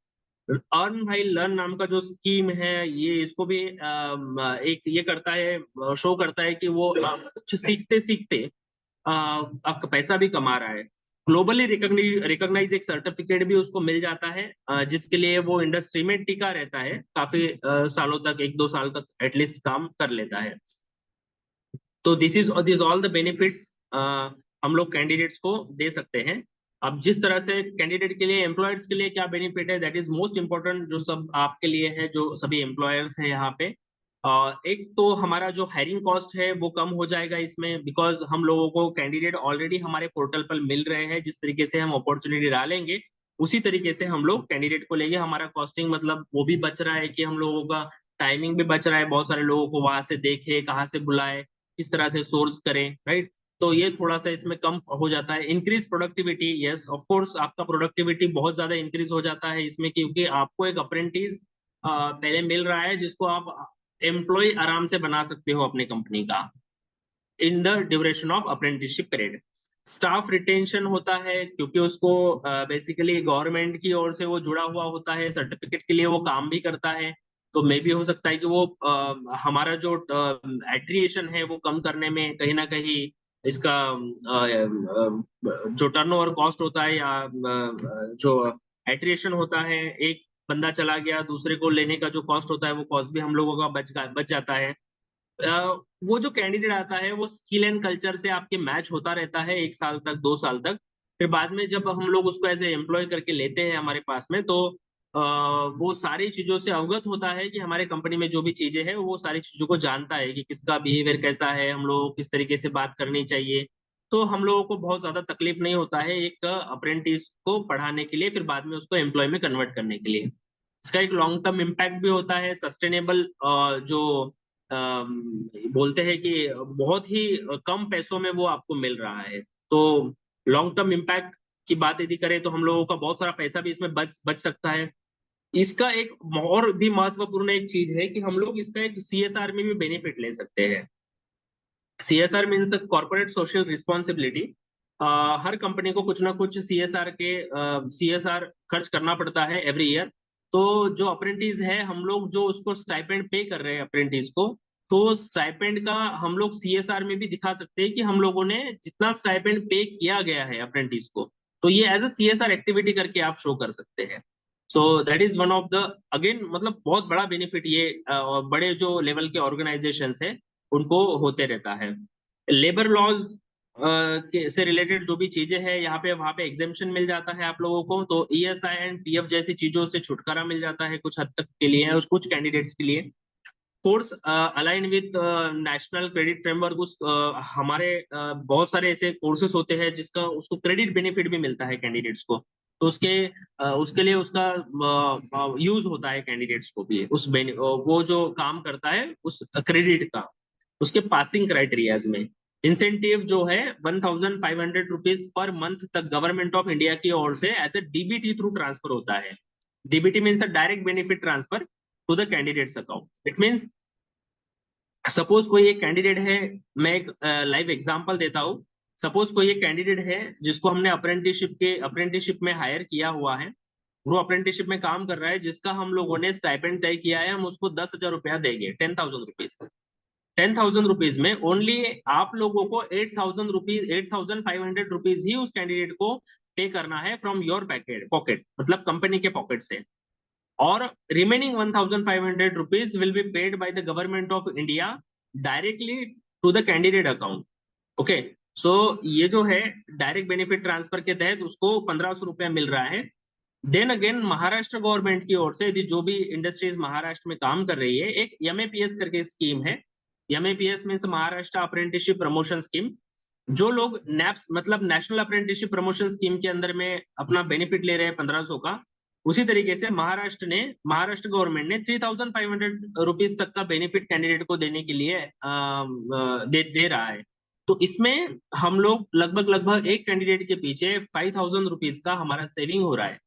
अर्न भाई लर्न नाम का जो स्कीम है ये इसको भी एक ये करता है, शो करता है कि वो कुछ सीखते सीखते आपका पैसा भी कमा रहा है। ग्लोबली रिकॉग्नाइज एक सर्टिफिकेट भी उसको मिल जाता है, जिसके लिए वो इंडस्ट्री में टिका रहता है काफी सालों तक, 1-2 साल तक एटलीस्ट काम कर लेता है। तो दिस ऑल द बेनिफिट्स हम लोग कैंडिडेट्स को दे सकते हैं। अब जिस तरह से कैंडिडेट के लिए, एम्प्लॉयर्स के लिए क्या बेनिफिट है, दैट इज मोस्ट इंपॉर्टेंट, जो सब आपके लिए है, जो सभी एम्प्लॉयर्स हैं यहाँ पे। एक तो हमारा जो हायरिंग कॉस्ट है वो कम हो जाएगा इसमें, बिकॉज हम लोगों को कैंडिडेट ऑलरेडी हमारे पोर्टल पर मिल रहे हैं। जिस तरीके से हम अपॉर्चुनिटी डालेंगे उसी तरीके से हम लोग कैंडिडेट को लेंगे। हमारा कॉस्टिंग मतलब वो भी बच रहा है कि हम लोगों का टाइमिंग भी बच रहा है, बहुत सारे लोगों को वहां से देखे, कहाँ से बुलाए, किस तरह से सोर्स करें, राइट। तो ये थोड़ा सा इसमें कम हो जाता है। Increase productivity, yes of course आपका प्रोडक्टिविटी बहुत ज्यादा इंक्रीज हो जाता है इसमें, क्योंकि आपको एक अप्रेंटिस पहले मिल रहा है जिसको आप एम्प्लॉय आराम से बना सकते हो अपनी कंपनी का in the duration of apprenticeship period. Staff retention होता है क्योंकि उसको बेसिकली गवर्नमेंट की ओर से वो जुड़ा हुआ होता है, सर्टिफिकेट के लिए वो काम भी करता है। तो मे भी हो सकता है कि वो हमारा जो एट्रिएशन है वो कम करने में कहीं ना कहीं इसका जो टर्नओवर कॉस्ट होता है, या जो एट्रिएशन होता है, एक बंदा चला गया दूसरे को लेने का जो कॉस्ट होता है वो कॉस्ट भी हम लोगों का बच जाता है। वो जो कैंडिडेट आता है वो स्किल एंड कल्चर से आपके मैच होता रहता है 1 साल तक, 2 साल तक। फिर बाद में जब हम लोग उसको एज ए एम्प्लॉय करके लेते हैं हमारे पास में, तो वो सारी चीजों से अवगत होता है कि हमारे कंपनी में जो भी चीजें हैं वो सारी चीजों को जानता है कि किसका बिहेवियर कैसा है, हम लोगों को किस तरीके से बात करनी चाहिए। तो हम लोगों को बहुत ज्यादा तकलीफ नहीं होता है एक अप्रेंटिस को पढ़ाने के लिए, फिर बाद में उसको एम्प्लॉय में कन्वर्ट करने के लिए। इसका एक लॉन्ग टर्म इम्पैक्ट भी होता है, सस्टेनेबल, जो बोलते हैं कि बहुत ही कम पैसों में वो आपको मिल रहा है। तो लॉन्ग टर्म इम्पैक्ट की बात यदि करें तो हम लोगों का बहुत सारा पैसा भी इसमें बच सकता है। इसका एक और भी महत्वपूर्ण एक चीज है कि हम लोग इसका एक सीएसआर में भी बेनिफिट ले सकते हैं। CSR means corporate social responsibility. हर कंपनी को कुछ ना कुछ सीएसआर खर्च करना पड़ता है एवरी ईयर। तो जो अप्रेंटिस है, हम लोग जो उसको स्टाइपेंड पे कर रहे हैं अप्रेंटिस को, तो स्टाइपेंड का हम लोग सीएसआर में भी दिखा सकते हैं कि हम लोगों ने जितना स्टाइपेंड पे किया गया है अप्रेंटिस को, तो ये एज अ सीएसआर एक्टिविटी करके आप शो कर सकते हैं। So that is one of the, again मतलब बहुत बड़ा बेनिफिट ये बड़े जो लेवल के ऑर्गेनाइजेशंस है उनको होते रहता है। लेबर लॉज से रिलेटेड जो भी चीजें हैं यहाँ पे, वहां पे एग्जेम्पशन मिल जाता है आप लोगों को। तो ईएसआई एंड पीएफ जैसी चीजों से छुटकारा मिल जाता है कुछ हद तक के लिए, और कुछ कैंडिडेट्स के लिए। Course align with national credit framework, हमारे बहुत सारे ऐसे कोर्सेस होते हैं जिसका उसको क्रेडिट बेनिफिट भी मिलता है कैंडिडेट्स को। तो उसके लिए उसका यूज होता है कैंडिडेट्स को भी, वो जो काम करता है उस क्रेडिट का, उसके पासिंग क्राइटेरियाज में। इंसेंटिव जो है 1,500 रुपीज पर मंथ तक गवर्नमेंट ऑफ इंडिया की ओर से as a DBT through transfer होता है। DBT means a direct benefit transfer to the candidates account. It means suppose कोई एक कैंडिडेट है, मैं एक लाइव एग्जांपल देता हूँ। सपोज कोई एक कैंडिडेट है जिसको हमने अप्रेंटिसशिप में हायर किया हुआ है, वो अप्रेंटिसशिप में काम कर रहा है, जिसका हम लोगों ने स्टाइपेंड तय किया है, हम उसको 10,000 रुपया देंगे, 10,000 रुपीज। 10,000 रुपीज में ओनली आप लोगों को 8,500 रुपीज ही उस कैंडिडेट को पे करना है फ्रॉम योर पॉकेट, मतलब कंपनी के पॉकेट से। और remaining 1,500 rupees will be paid by the government of India directly to the candidate account. Okay, so ये जो है डायरेक्ट बेनिफिट ट्रांसफर के तहत उसको 1,500 रुपया मिल रहा है। देन अगेन महाराष्ट्र गवर्नमेंट की ओर से यदि जो भी इंडस्ट्रीज महाराष्ट्र में काम कर रही है, एक एमएपीएस करके स्कीम है। MAPS means Maharashtra apprenticeship promotion scheme. जो लोग नैप्स मतलब नेशनल अप्रेंटिसशिप प्रमोशन स्कीम के अंदर में अपना बेनिफिट ले रहे हैं 1,500 का, उसी तरीके से महाराष्ट्र गवर्नमेंट ने 3,500 रुपीज तक का बेनिफिट कैंडिडेट को देने के लिए दे रहा है। तो इसमें हम लोग लगभग एक कैंडिडेट के पीछे 5,000 रुपीज का हमारा सेविंग हो रहा है,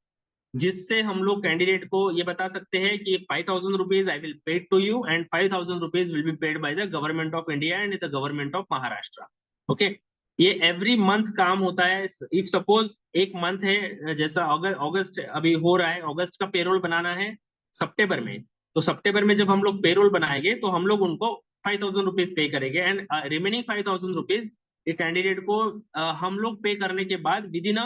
जिससे हम लोग कैंडिडेट को ये बता सकते हैं कि 5,000 rupees I will pay to you and 5,000 rupees will be paid by the government of India and the government of Maharashtra. Okay, ये एवरी मंथ काम होता है। इफ सपोज एक मंथ है, जैसा अगस्त अभी हो रहा है, अगस्त का पेरोल बनाना है सितंबर में, तो सितंबर में जब हम लोग पेरोल बनाएंगे तो हम लोग उनको 5,000 रुपीज पे करेंगे एंड रिमेनिंग 5,000 रुपीज कैंडिडेट को हम लोग पे करने के बाद विद इन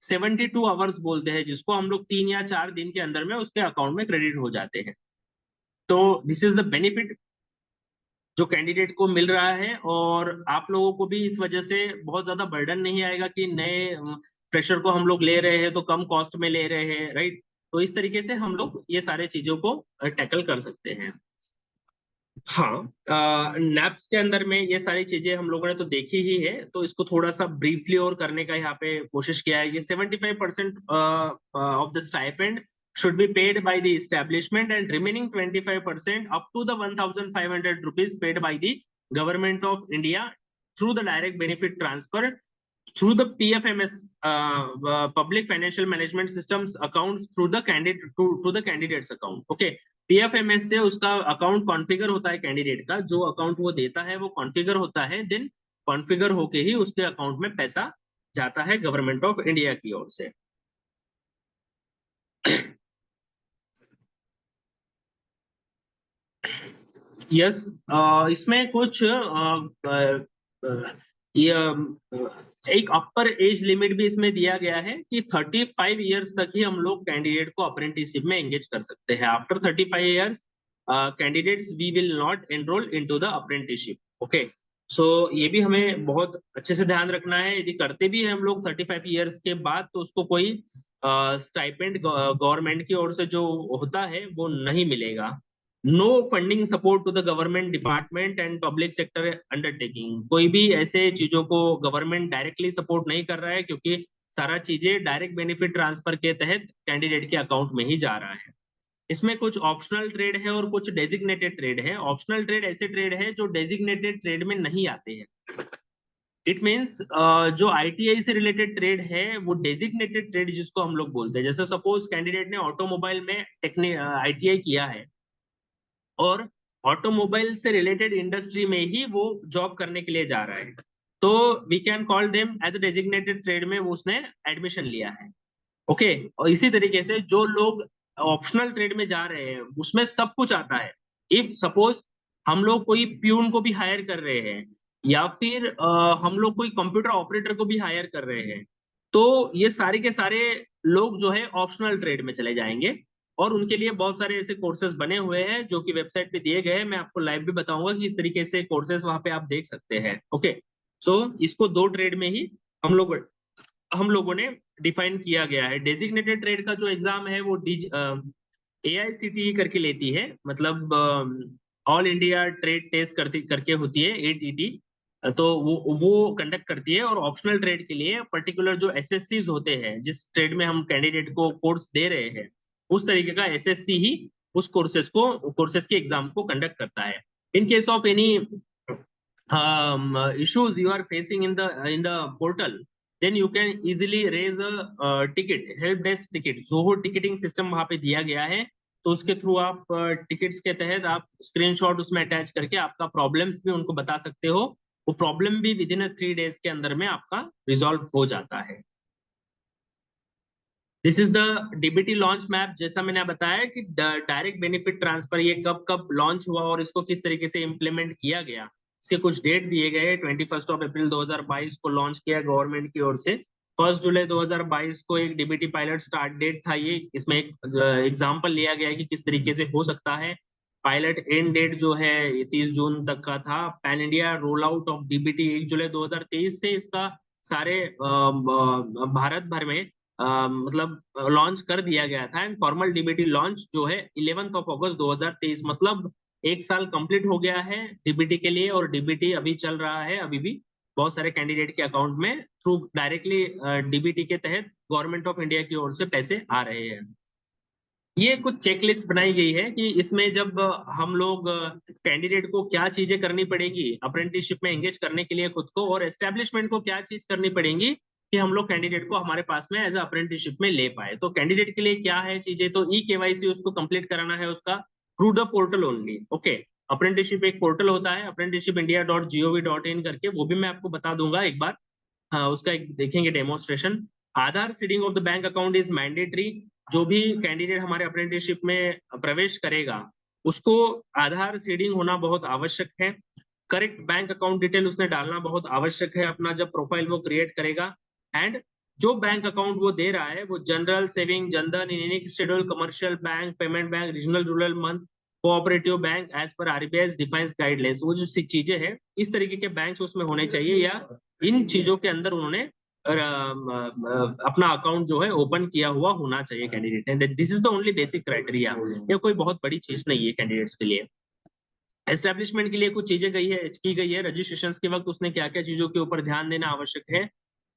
72 आवर्स बोलते हैं, जिसको हम लोग 3 या 4 दिन के अंदर में उसके अकाउंट में क्रेडिट हो जाते हैं। तो दिस इज द बेनिफिट जो कैंडिडेट को मिल रहा है, और आप लोगों को भी इस वजह से बहुत ज्यादा बर्डन नहीं आएगा कि नए प्रेशर को हम लोग ले रहे हैं तो कम कॉस्ट में ले रहे हैं, राइट। तो इस तरीके से हम लोग ये सारे चीजों को टैकल कर सकते हैं। हाँ, नैप्स के अंदर में ये सारी चीजें हम लोगों ने तो देखी ही है, तो इसको थोड़ा सा ब्रीफली और करने का यहाँ पे कोशिश किया है कि 75% of the stipend should be paid by the establishment and remaining 25% up to the 1,500 rupees paid by the government of India through the direct benefit transfer through the PFMS public financial management systems accounts through the candidate to the candidate's account. Okay, PFMS से उसका account configure होता है, candidate का जो account वो देता है वो कॉन्फ़िगर होता है, देन कॉन्फ़िगर होके ही उसके अकाउंट में पैसा जाता है गवर्नमेंट ऑफ इंडिया की ओर से। यस, इसमें कुछ ये एक अपर एज लिमिट भी इसमें दिया गया है कि 35 इयर्स तक ही हम लोग कैंडिडेट को अप्रेंटिसशिप में एंगेज कर सकते हैं। After 35 years candidates we will not enrol into the apprenticeship. Okay, so ये भी हमें बहुत अच्छे से ध्यान रखना है। यदि करते भी हैं हम लोग 35 इयर्स के बाद, तो उसको कोई स्टाइपेंड गवर्नमेंट की ओर से जो होता है वो नहीं मिलेगा। No funding support to the government department and public sector undertaking, कोई भी ऐसे चीजों को गवर्नमेंट डायरेक्टली सपोर्ट नहीं कर रहा है, क्योंकि सारा चीजें डायरेक्ट बेनिफिट ट्रांसफर के तहत कैंडिडेट के अकाउंट में ही जा रहा है। इसमें कुछ ऑप्शनल ट्रेड है और कुछ डेजिग्नेटेड ट्रेड है। ऑप्शनल ट्रेड ऐसे ट्रेड है जो डेजिग्नेटेड ट्रेड में नहीं आते हैं। इट मीन्स जो आईटीआई से रिलेटेड ट्रेड है वो डेजिग्नेटेड ट्रेड जिसको हम लोग बोलते हैं। जैसे सपोज कैंडिडेट ने ऑटोमोबाइल में आईटीआई किया है और ऑटोमोबाइल से रिलेटेड इंडस्ट्री में ही वो जॉब करने के लिए जा रहा है, तो we can call them as a designated trade में वो उसने एडमिशन लिया है। ओके, और इसी तरीके से जो लोग ऑप्शनल ट्रेड में जा रहे हैं उसमें सब कुछ आता है। इफ सपोज हम लोग कोई प्यून को भी हायर कर रहे हैं या फिर हम लोग कोई कंप्यूटर ऑपरेटर को भी हायर कर रहे हैं, तो ये सारे के सारे लोग जो है ऑप्शनल ट्रेड में चले जाएंगे। और उनके लिए बहुत सारे ऐसे कोर्सेज बने हुए हैं जो कि वेबसाइट पे दिए गए हैं। मैं आपको लाइव भी बताऊंगा कि इस तरीके से कोर्सेज वहां पे आप देख सकते हैं। ओके, सो इसको दो ट्रेड में ही हम लोगों ने डिफाइन किया गया है। डेजिग्नेटेड ट्रेड का जो एग्जाम है वो AICTE करके लेती है, मतलब ऑल इंडिया ट्रेड टेस्ट करके होती है, ATT। तो वो कंडक्ट करती है। और ऑप्शनल ट्रेड के लिए पर्टिकुलर जो SSCs होते हैं, जिस ट्रेड में हम कैंडिडेट को कोर्स दे रहे हैं, उस तरीके का SSC ही उस कोर्सेस के एग्जाम को कंडक्ट करता है। इन case of any issues you are facing in the portal, then you can easily raise a ticket, help desk ticket। Zoho ticketing system वहां पे दिया गया है, तो उसके थ्रू आप टिकट्स के तहत आप स्क्रीनशॉट उसमें अटैच करके आपका प्रॉब्लम्स भी उनको बता सकते हो। वो प्रॉब्लम भी विद इन 3 days के अंदर में आपका रिजॉल्व हो जाता है। This is the DBT launch map. जैसा मैंने बताया कि डायरेक्ट बेनिफिट ट्रांसफर ये कब कब लॉन्च हुआ और इसको किस तरीके से इम्प्लीमेंट किया गया, इसके कुछ डेट दिए गए। 21 अप्रैल 2022 को लॉन्च किया गवर्नमेंट की ओर से। 1 जुलाई 2022 को एक डीबीटी पायलट स्टार्ट डेट था। ये इसमें एक एग्जाम्पल लिया गया है कि किस तरीके से हो सकता है। पायलट एंड डेट जो है ये 30 जून तक का था। Pan India roll out of DBT 1 जुलाई 2023 से इसका सारे भारत भर में मतलब लॉन्च कर दिया गया था। एंड फॉर्मल डीबीटी लॉन्च जो है 11 अगस्त 2023, मतलब 1 साल कंप्लीट हो गया है डीबीटी के लिए। और डीबीटी अभी चल रहा है, अभी भी बहुत सारे कैंडिडेट के अकाउंट में थ्रू डायरेक्टली डीबीटी के तहत गवर्नमेंट ऑफ इंडिया की ओर से पैसे आ रहे हैं। ये कुछ चेकलिस्ट बनाई गई है कि इसमें जब हम लोग कैंडिडेट को क्या चीजें करनी पड़ेगी अप्रेंटिसशिप में एंगेज करने के लिए खुद को, और एस्टेब्लिशमेंट को क्या चीज करनी पड़ेगी कि हम लोग कैंडिडेट को हमारे पास में एज अप्रेंटिसशिप में ले पाए। तो कैंडिडेट के लिए क्या है चीजें, तो ई केवाईसी उसको कंप्लीट कराना है उसका through the portal only. Okay, apprenticeship एक पोर्टल होता है apprenticeshipindia.gov.in करके, वो भी मैं आपको बता दूंगा एक बार। हाँ, उसका एक देखेंगे demonstration. Aadhaar seeding of the bank account is mandatory. जो भी कैंडिडेट हमारे अप्रेंटिसशिप में प्रवेश करेगा उसको आधार सीडिंग होना बहुत आवश्यक है। करेक्ट बैंक अकाउंट डिटेल उसने डालना बहुत आवश्यक है अपना जब प्रोफाइल वो क्रिएट करेगा। एंड जो बैंक अकाउंट वो दे रहा है वो general, saving, Jan Dhan, unique schedule, commercial bank, payment bank, regional rural month, cooperative bank as per RBI defines guidelines, वो जो चीजें हैं इस तरीके के बैंक्स उसमें होने चाहिए, या इन चीजों के अंदर उन्होंने अपना अकाउंट जो है ओपन किया हुआ होना चाहिए कैंडिडेट ने। This is the only basic criteria, ये कोई बहुत बड़ी चीज नहीं है कैंडिडेट्स के लिए। एस्टेब्लिशमेंट के लिए कुछ चीजें की गई है रजिस्ट्रेशन के वक्त उसने क्या क्या चीजों के ऊपर ध्यान देना आवश्यक है।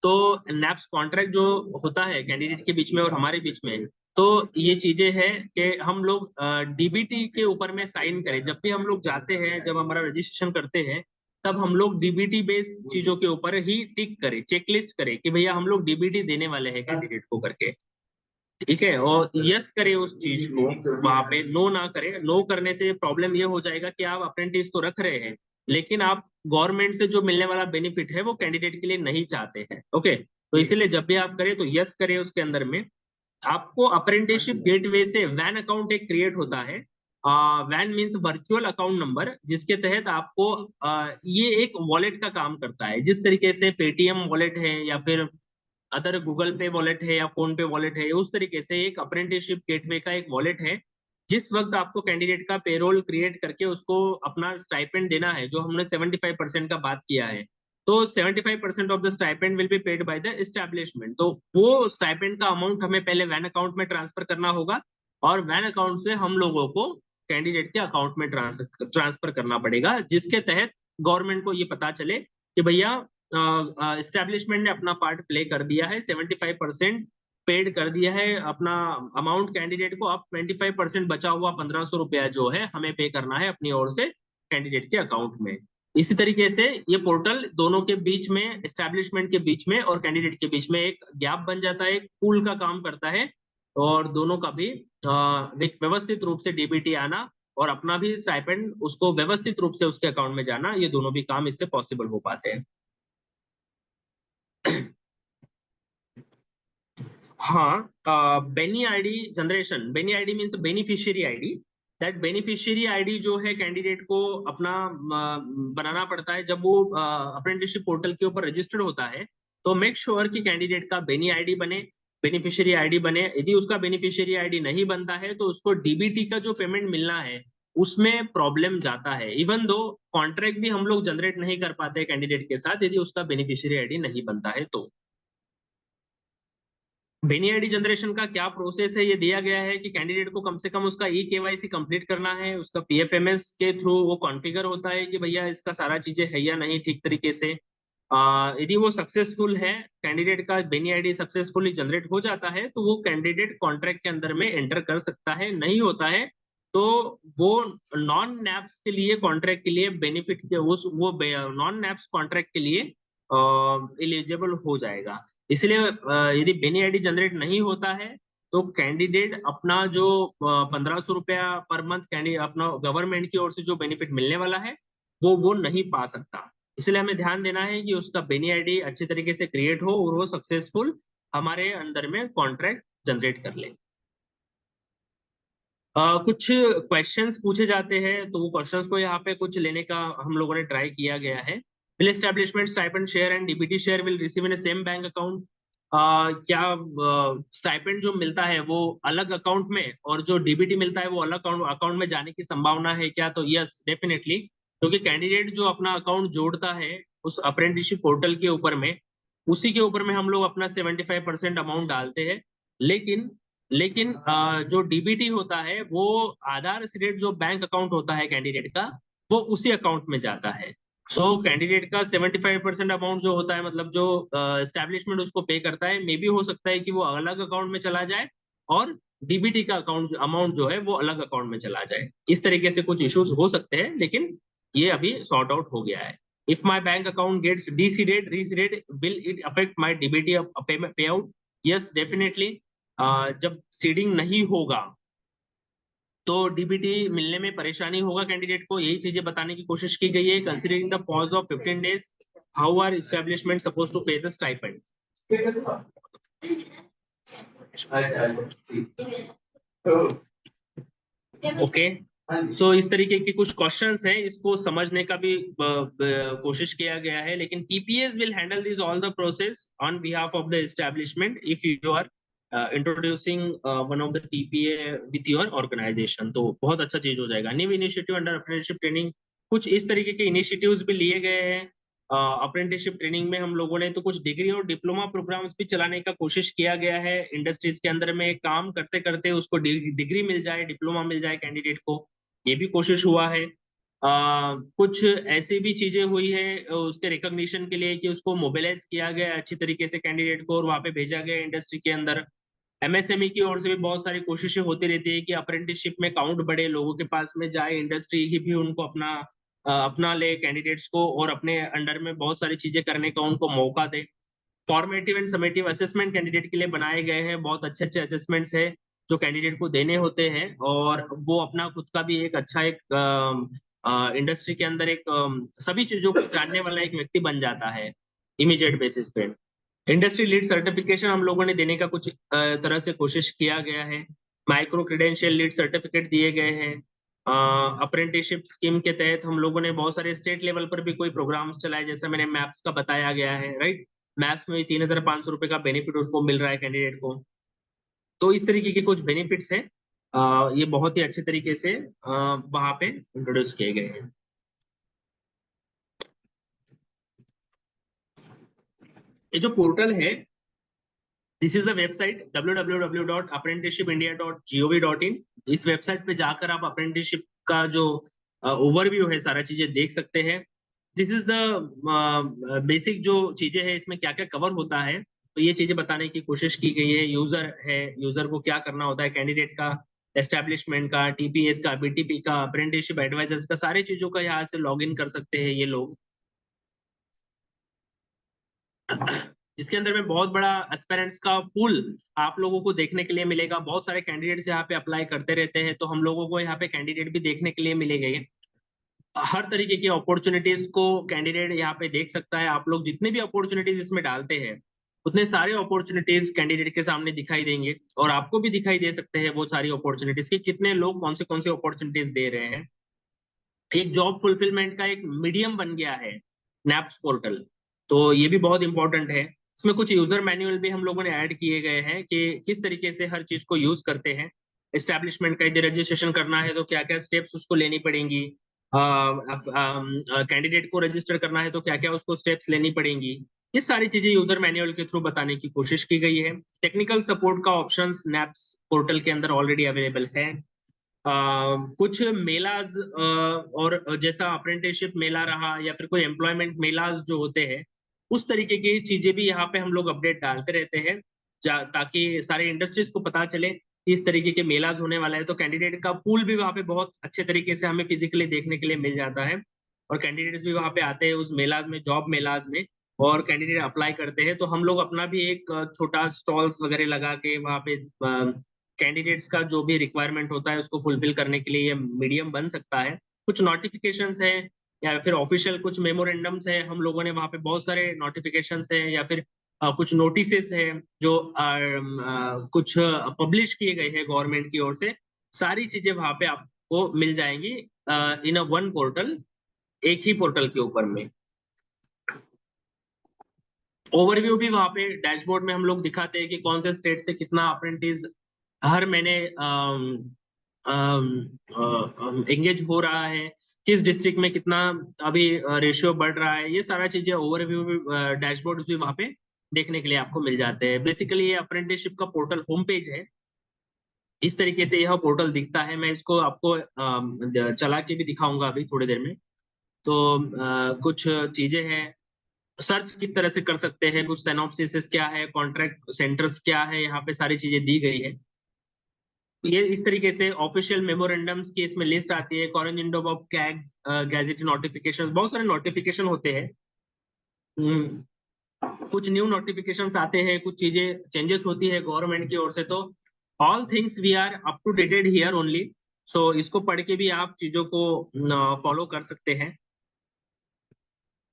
तो नैप्स कॉन्ट्रैक्ट जो होता है कैंडिडेट के बीच में और हमारे बीच में, तो ये चीजें हैं कि हम लोग डीबीटी के ऊपर में साइन करें। जब भी हम लोग जाते हैं, जब हमारा रजिस्ट्रेशन करते हैं, तब हम लोग डीबीटी बेस्ड चीजों के ऊपर ही टिक करें, चेकलिस्ट करें कि भैया हम लोग डीबीटी देने वाले हैं कैंडिडेट को करके। ठीक है, और यस करे उस चीज को, वहां पे नो ना करे। नो करने से प्रॉब्लम ये हो जाएगा कि आप अप्रेंटिस तो रख रहे हैं लेकिन आप गवर्नमेंट से जो मिलने वाला बेनिफिट है वो कैंडिडेट के लिए नहीं चाहते हैं। ओके, तो इसीलिए जब भी आप करें तो यस करें उसके अंदर में। आपको अप्रेंटिसशिप गेटवे से वैन अकाउंट एक क्रिएट होता है। VAN means virtual account number, जिसके तहत आपको ये एक वॉलेट का काम करता है। जिस तरीके से पेटीएम वॉलेट है या फिर अदर गूगल पे वॉलेट है या फोन पे वॉलेट है, उस तरीके से एक अप्रेंटिसशिप गेटवे का एक वॉलेट है। जिस वक्त आपको कैंडिडेट का पेरोल क्रिएट करके उसको अपना स्टाइपेंड देना है, जो हमने 75% का बात किया है, तो 75% of the stipend will be paid by the establishment. तो वो स्टाइपेंड का अमाउंट हमें पहले वैन अकाउंट में ट्रांसफर करना होगा, और वैन अकाउंट से हम लोगों को कैंडिडेट के अकाउंट में ट्रांसफर करना पड़ेगा, जिसके तहत गवर्नमेंट को ये पता चले कि भैया एस्टेब्लिशमेंट ने अपना पार्ट प्ले कर दिया है, 75% पेड कर दिया है अपना अमाउंट कैंडिडेट को। अब 25% बचा हुआ 1500 रुपया जो है हमें पे करना है अपनी ओर से कैंडिडेट के अकाउंट में। इसी तरीके से ये पोर्टल दोनों के बीच में, एस्टेब्लिशमेंट के बीच में और कैंडिडेट के बीच में एक गैप बन जाता है, एक पुल का काम करता है। और दोनों का भी एक व्यवस्थित रूप से डीबीटी आना और अपना भी स्टाइपेंड उसको व्यवस्थित रूप से उसके अकाउंट में जाना, ये दोनों भी काम इससे पॉसिबल हो पाते हैं। हाँ, beni ID generation, beni ID means beneficiary ID. That beneficiary ID जो है कैंडिडेट को अपना बनाना पड़ता है जब वो अप्रेंटिसशिप पोर्टल के ऊपर रजिस्टर्ड होता है। तो मेक श्योर कि कैंडिडेट का बेनी आईडी बने, बेनिफिशियरी आईडी बने। यदि उसका बेनिफिशियरी आईडी नहीं बनता है तो उसको डीबीटी का जो पेमेंट मिलना है उसमें प्रॉब्लम जाता है। इवन दो कॉन्ट्रैक्ट भी हम लोग जनरेट नहीं कर पाते कैंडिडेट के साथ यदि उसका बेनिफिशियरी आईडी नहीं बनता है तो। बेनी आईडी जनरेशन का क्या प्रोसेस है, ये दिया गया है कि कैंडिडेट को कम से कम उसका ई केवाईसी कंप्लीट करना है, उसका पीएफएमएस के थ्रू वो कॉन्फ़िगर होता है कि भैया इसका सारा चीजें है या नहीं ठीक तरीके से। यदि वो सक्सेसफुल है, कैंडिडेट का बेनी आईडी सक्सेसफुली जनरेट हो जाता है, तो वो कैंडिडेट कॉन्ट्रैक्ट के अंदर में एंटर कर सकता है। नहीं होता है तो वो नॉन नैप्स के लिए, कॉन्ट्रैक्ट के लिए बेनिफिट के उस वो नॉन नैप्स कॉन्ट्रैक्ट के लिए एलिजिबल हो जाएगा। इसलिए यदि बेनी आईडी जनरेट नहीं होता है तो कैंडिडेट अपना जो 1500 रुपया पर मंथ कैंडिडेट अपना गवर्नमेंट की ओर से जो बेनिफिट मिलने वाला है वो नहीं पा सकता। इसलिए हमें ध्यान देना है कि उसका बेनी आईडी अच्छे तरीके से क्रिएट हो और वो सक्सेसफुल हमारे अंदर में कॉन्ट्रैक्ट जनरेट कर ले। कुछ क्वेश्चंस पूछे जाते हैं तो वो क्वेश्चंस को यहाँ पे कुछ लेने का हम लोगों ने ट्राई किया गया है। Will establishment stipend share and DBT share will receive in same bank account. क्या स्टाइपेंड जो मिलता है वो अलग अकाउंट में और जो डीबीटी मिलता है वो अलग अकाउंट में जाने की संभावना है क्या, तो यस डेफिनेटली, क्योंकि कैंडिडेट जो अपना अकाउंट जोड़ता है उस अप्रेंटिसशिप पोर्टल के ऊपर में, उसी के ऊपर में हम लोग अपना 75% अमाउंट डालते हैं। लेकिन लेकिन जो डीबीटी होता है वो आधार से जो बैंक अकाउंट होता है कैंडिडेट का, वो उसी अकाउंट में जाता है। सो कैंडिडेट का 75% अमाउंट जो होता है, मतलब जो एस्टेब्लिशमेंट उसको पे करता है, मे बी हो सकता है कि वो अलग अकाउंट में चला जाए और डीबीटी का अकाउंट अमाउंट जो है वो अलग अकाउंट में चला जाए। इस तरीके से कुछ इश्यूज हो सकते हैं, लेकिन ये अभी सॉर्ट आउट हो गया है। If my bank account gets deseeded reseeded, will it affect my DBT pay out? Yes, definitely. जब सीडिंग नहीं होगा तो डीबीटी मिलने में परेशानी होगा कैंडिडेट को। यही चीजें बताने की कोशिश की गई है। Considering the pause of 15 days, how are establishment suppose to pay the stipend? Okay, so इस तरीके के कुछ क्वेश्चंस हैं, इसको समझने का भी कोशिश किया गया है। लेकिन TPS will handle this all the process on behalf of the establishment if you are introducing one of the TPA with your organisation. तो बहुत अच्छा चीज हो जाएगा। New initiative under apprenticeship training, कुछ इस तरीके के इनिशिएटिव्स भी लिए गए हैं। अप्रेंटिसशिप ट्रेनिंग में हम लोगों ने तो कुछ डिग्री और डिप्लोमा प्रोग्राम्स भी चलाने का कोशिश किया गया है। इंडस्ट्रीज के अंदर में काम करते करते उसको डिग्री मिल जाए, डिप्लोमा मिल जाए कैंडिडेट को, ये भी कोशिश हुआ है। कुछ ऐसी भी चीजें हुई है उसके रिकॉग्निशन के लिए कि उसको मोबिलाइज किया गया अच्छी तरीके से कैंडिडेट को और वहां पे भेजा गया इंडस्ट्री के अंदर। एमएसएमई की ओर से भी बहुत सारी कोशिशें होती रहती है कि अप्रेंटिसशिप में काउंट बढ़े, लोगों के पास में जाए, इंडस्ट्री ही भी उनको अपना ले कैंडिडेट्स को, और अपने अंडर में बहुत सारी चीजें करने का उनको मौका दे। Formative and summative assessment candidate के लिए बनाए गए हैं। बहुत अच्छे अच्छे असेसमेंट्स है जो कैंडिडेट को देने होते हैं, और वो अपना खुद का भी एक अच्छा एक इंडस्ट्री के अंदर एक सभी चीजों को जानने वाला एक व्यक्ति बन जाता है इमीडिएट बेसिस पे। इंडस्ट्री लीड सर्टिफिकेशन हम लोगों ने देने का कुछ तरह से कोशिश किया गया है। माइक्रो क्रेडेंशियल लीड सर्टिफिकेट दिए गए हैं। अप्रेंटिसशिप स्कीम के तहत हम लोगों ने बहुत सारे स्टेट लेवल पर भी कोई प्रोग्राम्स चलाए, जैसे मैंने मैप्स का बताया गया है, राइट। मैप्स में 3,500 रुपए का बेनिफिट उसको मिल रहा है कैंडिडेट को। तो इस तरीके के कुछ बेनिफिट्स हैं, ये बहुत ही अच्छे तरीके से वहां पे इंट्रोड्यूस किए गए हैं। ये जो पोर्टल है, this is the website www.apprenticeshipindia.gov.in। इस वेबसाइट पे जाकर आप अप्रेंटिसशिप का जो ओवरव्यू है सारा चीजें देख सकते हैं। दिस इज द बेसिक जो चीजें हैं इसमें क्या क्या कवर होता है, तो ये चीजें बताने की कोशिश की गई है। यूजर है, यूजर को क्या करना होता है, कैंडिडेट का, एस्टेब्लिशमेंट का, टीपीएस का, बीटीपी का, अप्रेंटिसशिप एडवाइजर्स का, सारी चीजों का यहाँ से लॉग इन कर सकते हैं ये लोग। इसके अंदर में बहुत बड़ा एस्पिरेंट्स का पूल आप लोगों को देखने के लिए मिलेगा। बहुत सारे कैंडिडेट्स यहाँ पे अप्लाई करते रहते हैं, तो हम लोगों को यहाँ पे कैंडिडेट भी देखने के लिए मिलेंगे। हर तरीके की अपॉर्चुनिटीज को कैंडिडेट यहाँ पे देख सकता है। आप लोग जितने भी अपॉर्चुनिटीज इसमें डालते हैं उतने सारे अपॉर्चुनिटीज कैंडिडेट के सामने दिखाई देंगे, और आपको भी दिखाई दे सकते हैं वो सारी अपॉर्चुनिटीज की कितने लोग कौन से अपॉर्चुनिटीज दे रहे हैं। एक जॉब फुलफिलमेंट का एक मीडियम बन गया है नैप्स पोर्टल, तो ये भी बहुत इंपॉर्टेंट है। इसमें कुछ यूजर मैनुअल भी हम लोगों ने ऐड किए गए हैं कि किस तरीके से हर चीज को यूज करते हैं। एस्टैब्लिशमेंट का यदि रजिस्ट्रेशन करना है तो क्या क्या स्टेप्स उसको लेनी पड़ेंगी, कैंडिडेट को रजिस्टर करना है तो क्या क्या उसको स्टेप्स लेनी पड़ेंगी। ये सारी चीजें यूजर मैनुअल के थ्रू बताने की कोशिश की गई है। टेक्निकल सपोर्ट का ऑप्शंस नैप्स पोर्टल के अंदर ऑलरेडी अवेलेबल है। कुछ मेलाज और जैसा अप्रेंटिसशिप मेला रहा या फिर कोई एम्प्लॉयमेंट मेलाज जो होते हैं, उस तरीके की चीजें भी यहाँ पे हम लोग अपडेट डालते रहते हैं, ताकि सारे इंडस्ट्रीज को पता चले कि इस तरीके के मेलाज होने वाला है। तो कैंडिडेट का पूल भी वहाँ पे बहुत अच्छे तरीके से हमें फिजिकली देखने के लिए मिल जाता है, और कैंडिडेट्स भी वहाँ पे आते हैं उस मेलाज में, जॉब मेलाज में, और कैंडिडेट अप्लाई करते हैं। तो हम लोग अपना भी एक छोटा स्टॉल्स वगैरह लगा के वहाँ पे कैंडिडेट्स का जो भी रिक्वायरमेंट होता है उसको फुलफिल करने के लिए ये मीडियम बन सकता है। कुछ नोटिफिकेशंस है या फिर ऑफिशियल कुछ मेमोरेंडम्स है, हम लोगों ने वहाँ पे बहुत सारे नोटिफिकेशंस है या फिर कुछ नोटिसेस है जो कुछ पब्लिश किए गए हैं गवर्नमेंट की ओर से। सारी चीजें वहाँ पे आपको मिल जाएंगी इन अ वन पोर्टल, एक ही पोर्टल के ऊपर में। ओवरव्यू भी वहाँ पे डैशबोर्ड में हम लोग दिखाते हैं कि कौन से स्टेट से कितना अप्रेंटिस हर महीने एंगेज हो रहा है, किस डिस्ट्रिक्ट में कितना अभी रेशियो बढ़ रहा है। ये सारा चीजें ओवरव्यू भी डैशबोर्ड भी वहाँ पे देखने के लिए आपको मिल जाते हैं। बेसिकली ये अप्रेंटिसशिप का पोर्टल होम पेज है, इस तरीके से यह पोर्टल दिखता है। मैं इसको आपको चला के भी दिखाऊंगा अभी थोड़ी देर में। तो कुछ चीजें हैं, सर्च किस तरह से कर सकते हैं, कुछ सिनॉप्सिस क्या है, कॉन्ट्रैक्ट सेंटर्स क्या है, यहाँ पे सारी चीजें दी गई है। ये इस तरीके से ऑफिशियल मेमोरेंडम्स की इसमें लिस्ट आती है, कॉरेंजेंडम ऑफ कैग्स, गैजेट नोटिफिकेशन, बहुत सारे नोटिफिकेशन होते हैं। कुछ न्यू नोटिफिकेशंस आते हैं, कुछ चीजें चेंजेस होती है गवर्नमेंट की ओर से, तो all things we are up to dated here only. So इसको पढ़ के भी आप चीजों को फॉलो कर सकते हैं।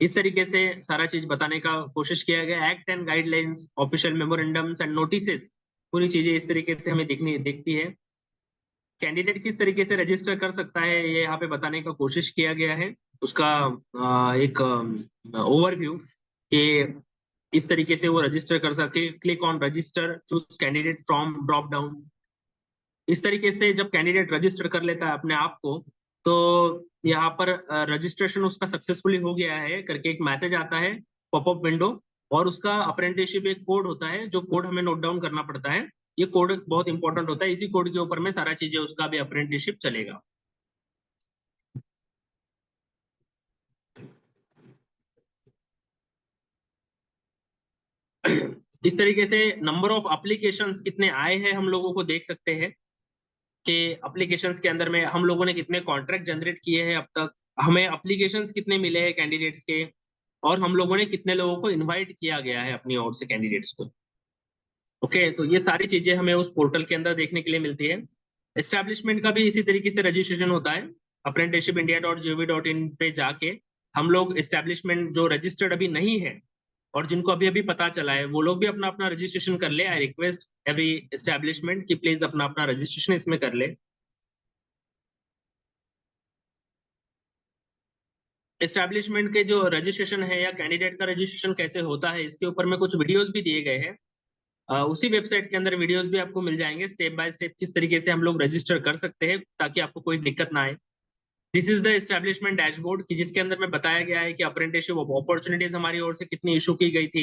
इस तरीके से सारा चीज बताने का कोशिश किया गया। Act and guidelines, official memorandums and notices, पूरी चीजें इस तरीके से हमें दिखती है। कैंडिडेट किस तरीके से रजिस्टर कर सकता है ये यहाँ पे बताने का कोशिश किया गया है। उसका एक ओवरव्यू कि इस तरीके से वो रजिस्टर कर सके। Click on register, choose candidate from drop down. इस तरीके से जब कैंडिडेट रजिस्टर कर लेता है अपने आप को, तो यहाँ पर रजिस्ट्रेशन उसका सक्सेसफुली हो गया है करके एक मैसेज आता है, पॉपअप विंडो, और उसका अप्रेंटिसशिप एक कोड होता है, जो कोड हमें नोट डाउन करना पड़ता है। ये कोड बहुत इंपॉर्टेंट होता है, इसी कोड के ऊपर में सारा चीजें उसका भी अप्रेंटिसशिप चलेगा। इस तरीके से नंबर ऑफ एप्लीकेशंस कितने आए हैं हम लोगों को देख सकते हैं कि एप्लीकेशंस के अंदर में हम लोगों ने कितने कॉन्ट्रैक्ट जनरेट किए हैं अब तक, हमें एप्लीकेशंस कितने मिले हैं कैंडिडेट्स के, और हम लोगों ने कितने लोगों को इनवाइट किया गया है अपनी ओर से कैंडिडेट्स को। ओके, तो ये सारी चीजें हमें उस पोर्टल के अंदर देखने के लिए मिलती है। एस्टैब्लिशमेंट का भी इसी तरीके से रजिस्ट्रेशन होता है। apprenticeshipindia.gov.in पे जाके हम लोग एस्टैब्लिशमेंट जो रजिस्टर्ड अभी नहीं है और जिनको अभी अभी पता चला है, वो लोग भी अपना अपना रजिस्ट्रेशन कर ले। आई रिक्वेस्ट एवरी एस्टैब्लिशमेंट कि प्लीज अपना अपना रजिस्ट्रेशन इसमें कर ले। एस्टैब्लिशमेंट के जो रजिस्ट्रेशन है या कैंडिडेट का रजिस्ट्रेशन कैसे होता है, इसके ऊपर में कुछ वीडियोस भी दिए गए हैं। उसी वेबसाइट के अंदर वीडियोस भी आपको मिल जाएंगे, स्टेप बाय स्टेप किस तरीके से हम लोग रजिस्टर कर सकते हैं ताकि आपको कोई दिक्कत ना आए। This is the establishment dashboard कि जिसके अंदर में बताया गया है कि अप्रेंटिसशिप अपॉर्चुनिटीज हमारी ओर से कितनी इशू की गई थी,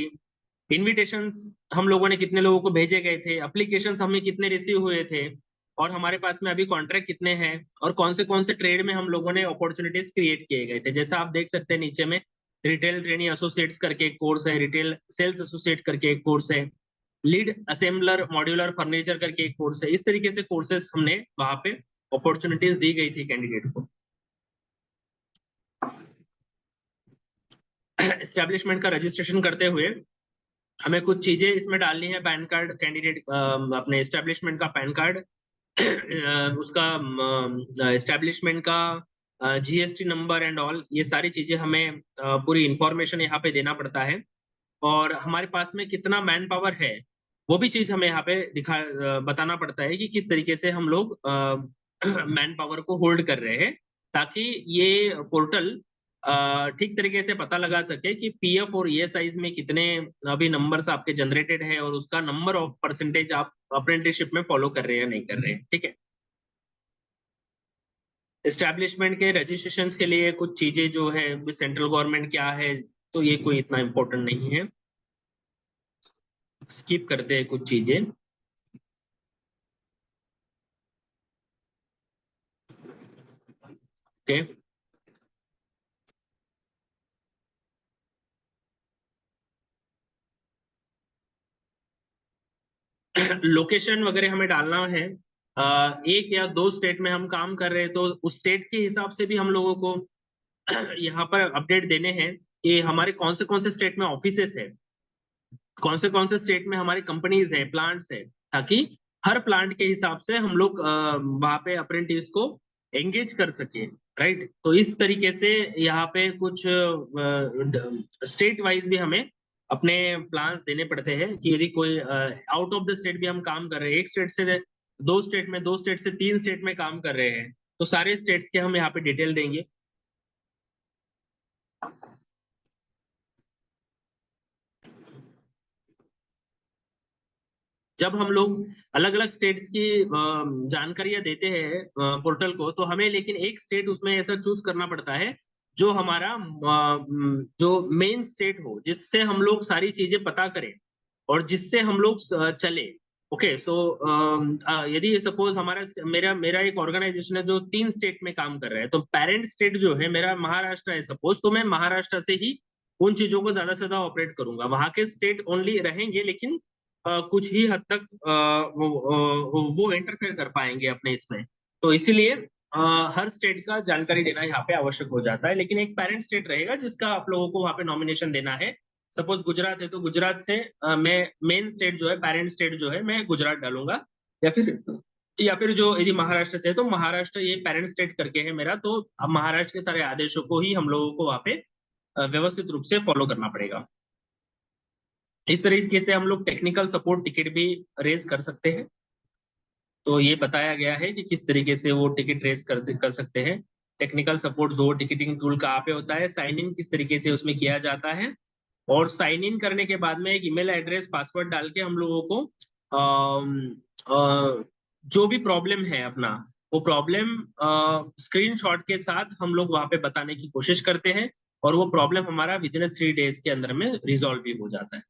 इनविटेशंस हम लोगों ने कितने लोगों को भेजे गए थे, एप्लीकेशंस हमें कितने रिसीव हुए थे, और हमारे पास में अभी कॉन्ट्रैक्ट कितने हैं, और कौन से ट्रेड में हम लोगों ने अपॉर्चुनिटीज क्रिएट किए गए थे। जैसा आप देख सकते हैं नीचे में रिटेल ट्रेनिंग एसोसिएट्स करके एक कोर्स है, रिटेल सेल्स एसोसिएट करके एक कोर्स है, लीड असेंबलर मॉड्यूलर फर्नीचर करके एक कोर्स है। इस तरीके से कोर्सेस हमने वहां पे अपॉर्चुनिटीज दी गई थी कैंडिडेट को। एस्टैब्लिशमेंट का रजिस्ट्रेशन करते हुए हमें कुछ चीजें इसमें डालनी है। पैन कार्ड, कैंडिडेट अपने एस्टैब्लिशमेंट का पैन कार्ड, उसका एस्टैब्लिशमेंट का जीएसटी नंबर एंड ऑल, ये सारी चीजें हमें पूरी इंफॉर्मेशन यहाँ पे देना पड़ता है। और हमारे पास में कितना मैन पावर है वो भी चीज हमें यहाँ पे बताना पड़ता है कि किस तरीके से हम लोग मैन पावर को होल्ड कर रहे हैं, ताकि ये पोर्टल ठीक तरीके से पता लगा सके कि पीएफ और ईएसआईज में कितने अभी नंबर्स आपके जनरेटेड है, और उसका नंबर ऑफ परसेंटेज आप अप्रेंटिसशिप में फॉलो कर रहे हैं या नहीं कर रहे हैं। ठीक है। एस्टैब्लिशमेंट के रजिस्ट्रेशन के लिए कुछ चीजें जो है सेंट्रल गवर्नमेंट क्या है, तो ये कोई इतना इम्पोर्टेंट नहीं है, स्किप करते हैं कुछ चीजें। ओके, लोकेशन वगैरह हमें डालना है। एक या दो स्टेट में हम काम कर रहे हैं, तो उस स्टेट के हिसाब से भी हम लोगों को यहाँ पर अपडेट देने हैं कि हमारे कौन से स्टेट में ऑफिसेस है, कौन से स्टेट में हमारी कंपनीज है, प्लांट्स है, ताकि हर प्लांट के हिसाब से हम लोग वहां पे अप्रेंटिस को एंगेज कर सके। राइट, तो इस तरीके से यहाँ पे कुछ स्टेट वाइज भी हमें अपने प्लान्स देने पड़ते हैं कि यदि कोई आउट ऑफ द स्टेट भी हम काम कर रहे हैं, एक स्टेट से दो स्टेट में, दो स्टेट से तीन स्टेट में काम कर रहे हैं, तो सारे स्टेट्स के हम यहाँ पे डिटेल देंगे। जब हम लोग अलग अलग स्टेट्स की जानकारियां देते हैं पोर्टल को, तो हमें लेकिन एक स्टेट उसमें ऐसा चूज करना पड़ता है जो हमारा जो मेन स्टेट हो, जिससे हम लोग सारी चीजें पता करें और जिससे हम लोग चले। ओके, सो यदि सपोज हमारा मेरा मेरा एक ऑर्गेनाइजेशन है जो तीन स्टेट में काम कर रहा है, तो पेरेंट स्टेट जो है मेरा महाराष्ट्र है सपोज, तो मैं महाराष्ट्र से ही उन चीजों को ज्यादा से ज्यादा ऑपरेट करूंगा। वहां के स्टेट ओनली रहेंगे, लेकिन कुछ ही हद तक वो इंटरफेयर कर पाएंगे अपने इसमें। तो इसीलिए हर स्टेट का जानकारी देना यहाँ पे आवश्यक हो जाता है, लेकिन एक पेरेंट स्टेट रहेगा जिसका आप लोगों को वहाँ पे नॉमिनेशन देना है। सपोज गुजरात है तो गुजरात से मैं मेन स्टेट जो है, पेरेंट स्टेट जो है, मैं गुजरात डालूंगा। या फिर जो यदि महाराष्ट्र से है तो महाराष्ट्र ये पेरेंट स्टेट करके है मेरा, तो अब महाराष्ट्र के सारे आदेशों को ही हम लोगों को वहाँ पे व्यवस्थित रूप से फॉलो करना पड़ेगा। इस तरीके से हम लोग टेक्निकल सपोर्ट टिकट भी रेज कर सकते हैं। तो ये बताया गया है कि किस तरीके से वो टिकट रेज कर सकते हैं। टेक्निकल सपोर्ट जो टिकटिंग टूल कहाँ पे होता है, साइन इन किस तरीके से उसमें किया जाता है, और साइन इन करने के बाद में एक ईमेल एड्रेस पासवर्ड डाल के हम लोगों को जो भी प्रॉब्लम है अपना, वो प्रॉब्लम स्क्रीनशॉट के साथ हम लोग वहां पे बताने की कोशिश करते हैं, और वो प्रॉब्लम हमारा विद इन 3 days के अंदर में रिजॉल्व भी हो जाता है।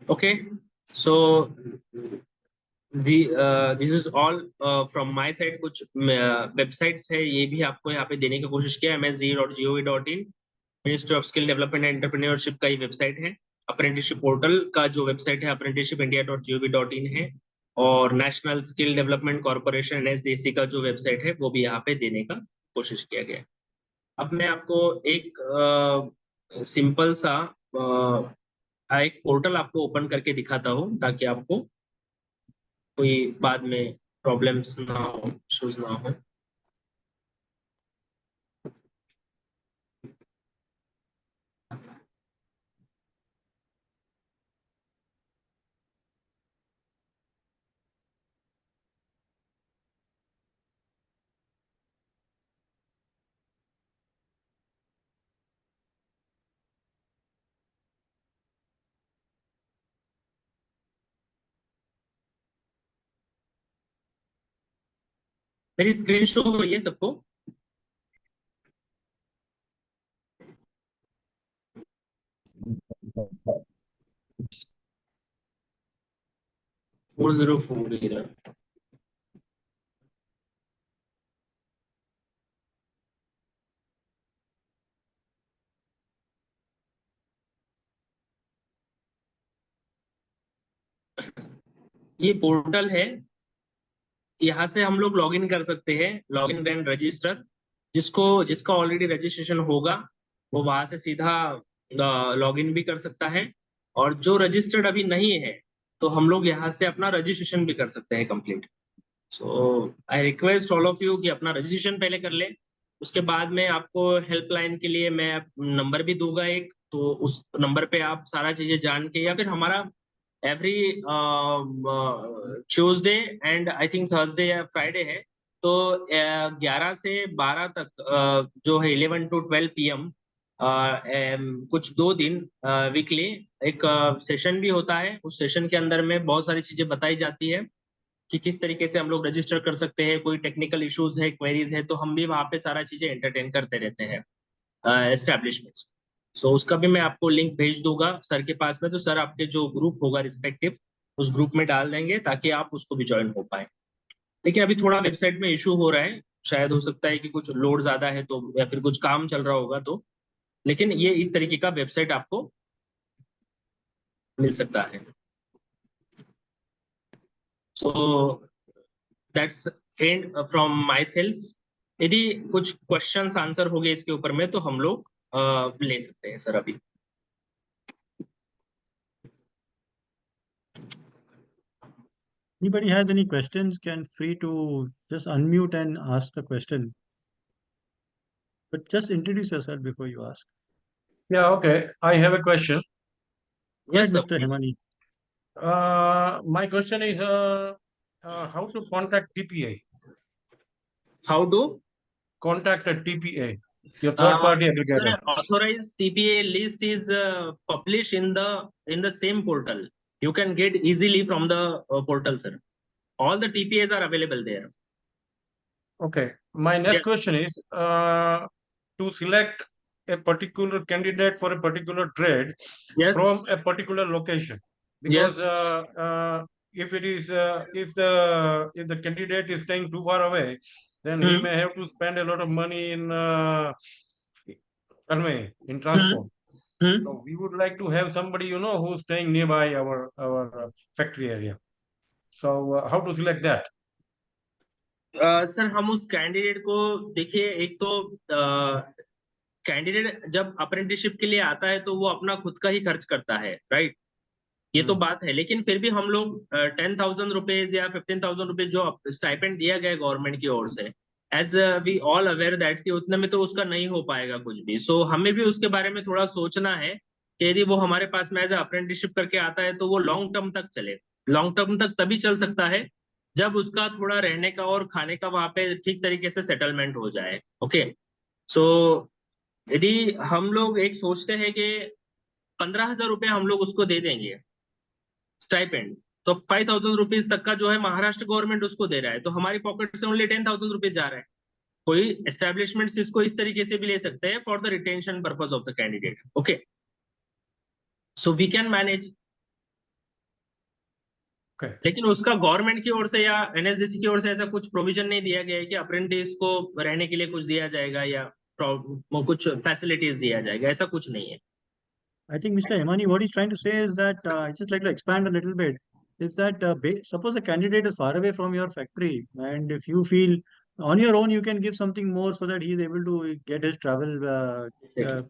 Okay, so this is all from my side। कुछ वेबसाइट्स है ये भी आपको यहाँ पे देने की कोशिश किया। msge.gov.in ministry of skill development and entrepreneurship का ये वेबसाइट है। अप्रेंटिसशिप पोर्टल का जो वेबसाइट है apprenticeshipindia.gov.in है। और national skill development corporation NSDC का जो वेबसाइट है वो भी यहाँ पे देने का कोशिश किया गया है। अब मैं आपको एक सिंपल सा एक पोर्टल आपको ओपन करके दिखाता हूँ, ताकि आपको कोई बाद में प्रॉब्लम्स ना हो, इश्यूज ना हो। मेरी स्क्रीन शो हो रही है सबको? फोर जीरो फोर ये पोर्टल है। यहाँ से हम लोग लॉग इन कर सकते हैं, लॉग इन एंड रजिस्टर। जिसका ऑलरेडी रजिस्ट्रेशन होगा वो वहां से सीधा लॉग इन भी कर सकता है, और जो रजिस्टर्ड अभी नहीं है तो हम लोग यहाँ से अपना रजिस्ट्रेशन भी कर सकते हैं complete. So I request all of you कि अपना रजिस्ट्रेशन पहले कर ले। उसके बाद में आपको हेल्पलाइन के लिए मैं नंबर भी दूंगा एक, तो उस नंबर पे आप सारा चीजें जान के, या फिर हमारा every Tuesday and I think Thursday या फ्राइडे है, तो 11 से 12 तक जो है 11 to 12 PM कुछ 2 दिन वीकली एक सेशन भी होता है। उस सेशन के अंदर में बहुत सारी चीजें बताई जाती है कि किस तरीके से हम लोग रजिस्टर कर सकते हैं। कोई टेक्निकल इश्यूज है, क्वेरीज है, तो हम भी वहाँ पे सारा चीजें एंटरटेन करते रहते हैं एस्टेब्लिशमेंट्स। सो उसका भी मैं आपको लिंक भेज दूंगा सर के पास में, तो सर आपके जो ग्रुप होगा रिस्पेक्टिव उस ग्रुप में डाल देंगे ताकि आप उसको भी ज्वाइन हो पाए। लेकिन अभी थोड़ा वेबसाइट में इशू हो रहा है, शायद हो सकता है कि कुछ लोड ज्यादा है तो, या फिर कुछ काम चल रहा होगा तो। लेकिन ये इस तरीके का वेबसाइट आपको मिल सकता है। So that's and from my self. यदि कुछ क्वेश्चंस आंसर हो गए इसके ऊपर में तो हम लोग ले सकते हैं सर अभी। Anybody has any questions can free to just unmute and ask the question. But just introduce yourself before you ask. Yeah, okay. I have a question. Go ahead, Yes, sir, Mr. please. Hemani. My question is how to contact TPA? How to Contact a TPA, your third-party sir, aggregator. authorized TPA list is published in the same portal. You can get easily from the portal, sir. All the TPAs are available there. Okay. My next Yes. question is to select a particular candidate for a particular trade Yes. from a particular location, because if it is if the candidate is staying too far away, then he may have to spend a lot of money in transport. So we would like to have somebody, you know, who's staying nearby our factory area. So how to select that? Sir हम उस candidate को देखिए, एक तो candidate जब apprenticeship के लिए आता है तो वो अपना खुद का ही खर्च करता है, राइट? ये तो बात है, लेकिन फिर भी हम लोग 10,000 रुपीज या 15,000 रुपीज जो स्टाइपेंड दिया गया गवर्नमेंट की ओर से, as we all aware that कि उतने में तो उसका नहीं हो पाएगा कुछ भी। सो हमें भी उसके बारे में थोड़ा सोचना है कि यदि वो हमारे पास में एज अप्रेंटिसशिप करके आता है तो वो लॉन्ग टर्म तक चले। लॉन्ग टर्म तक तभी चल सकता है जब उसका थोड़ा रहने का और खाने का वहां पे ठीक तरीके से सेटलमेंट हो जाए। ओके, सो यदि हम लोग एक सोचते हैं कि 15,000 रुपये हम लोग उसको दे देंगे स्टाइपेंड, तो 5,000 रुपीज तक का जो है महाराष्ट्र गवर्नमेंट उसको दे रहा है, तो हमारी पॉकेट से ओनली 10,000 रुपीज जा रहा है। कोई एस्टेब्लिशमेंट इसको इस तरीके से भी ले सकते हैं for the retention purpose of the candidate. Okay, so we can manage. लेकिन उसका गवर्नमेंट की ओर से या एनएसडीसी की ओर से ऐसा कुछ प्रोविजन नहीं दिया गया है कि अप्रेंटिस को रहने के लिए कुछ दिया जाएगा या कुछ फैसिलिटीज दिया जाएगा, ऐसा कुछ नहीं है। I think Mr. Hemani, what he's trying to say is that I just like to expand a little bit. Is that suppose a candidate is far away from your factory, and if you feel on your own you can give something more so that he is able to get his travel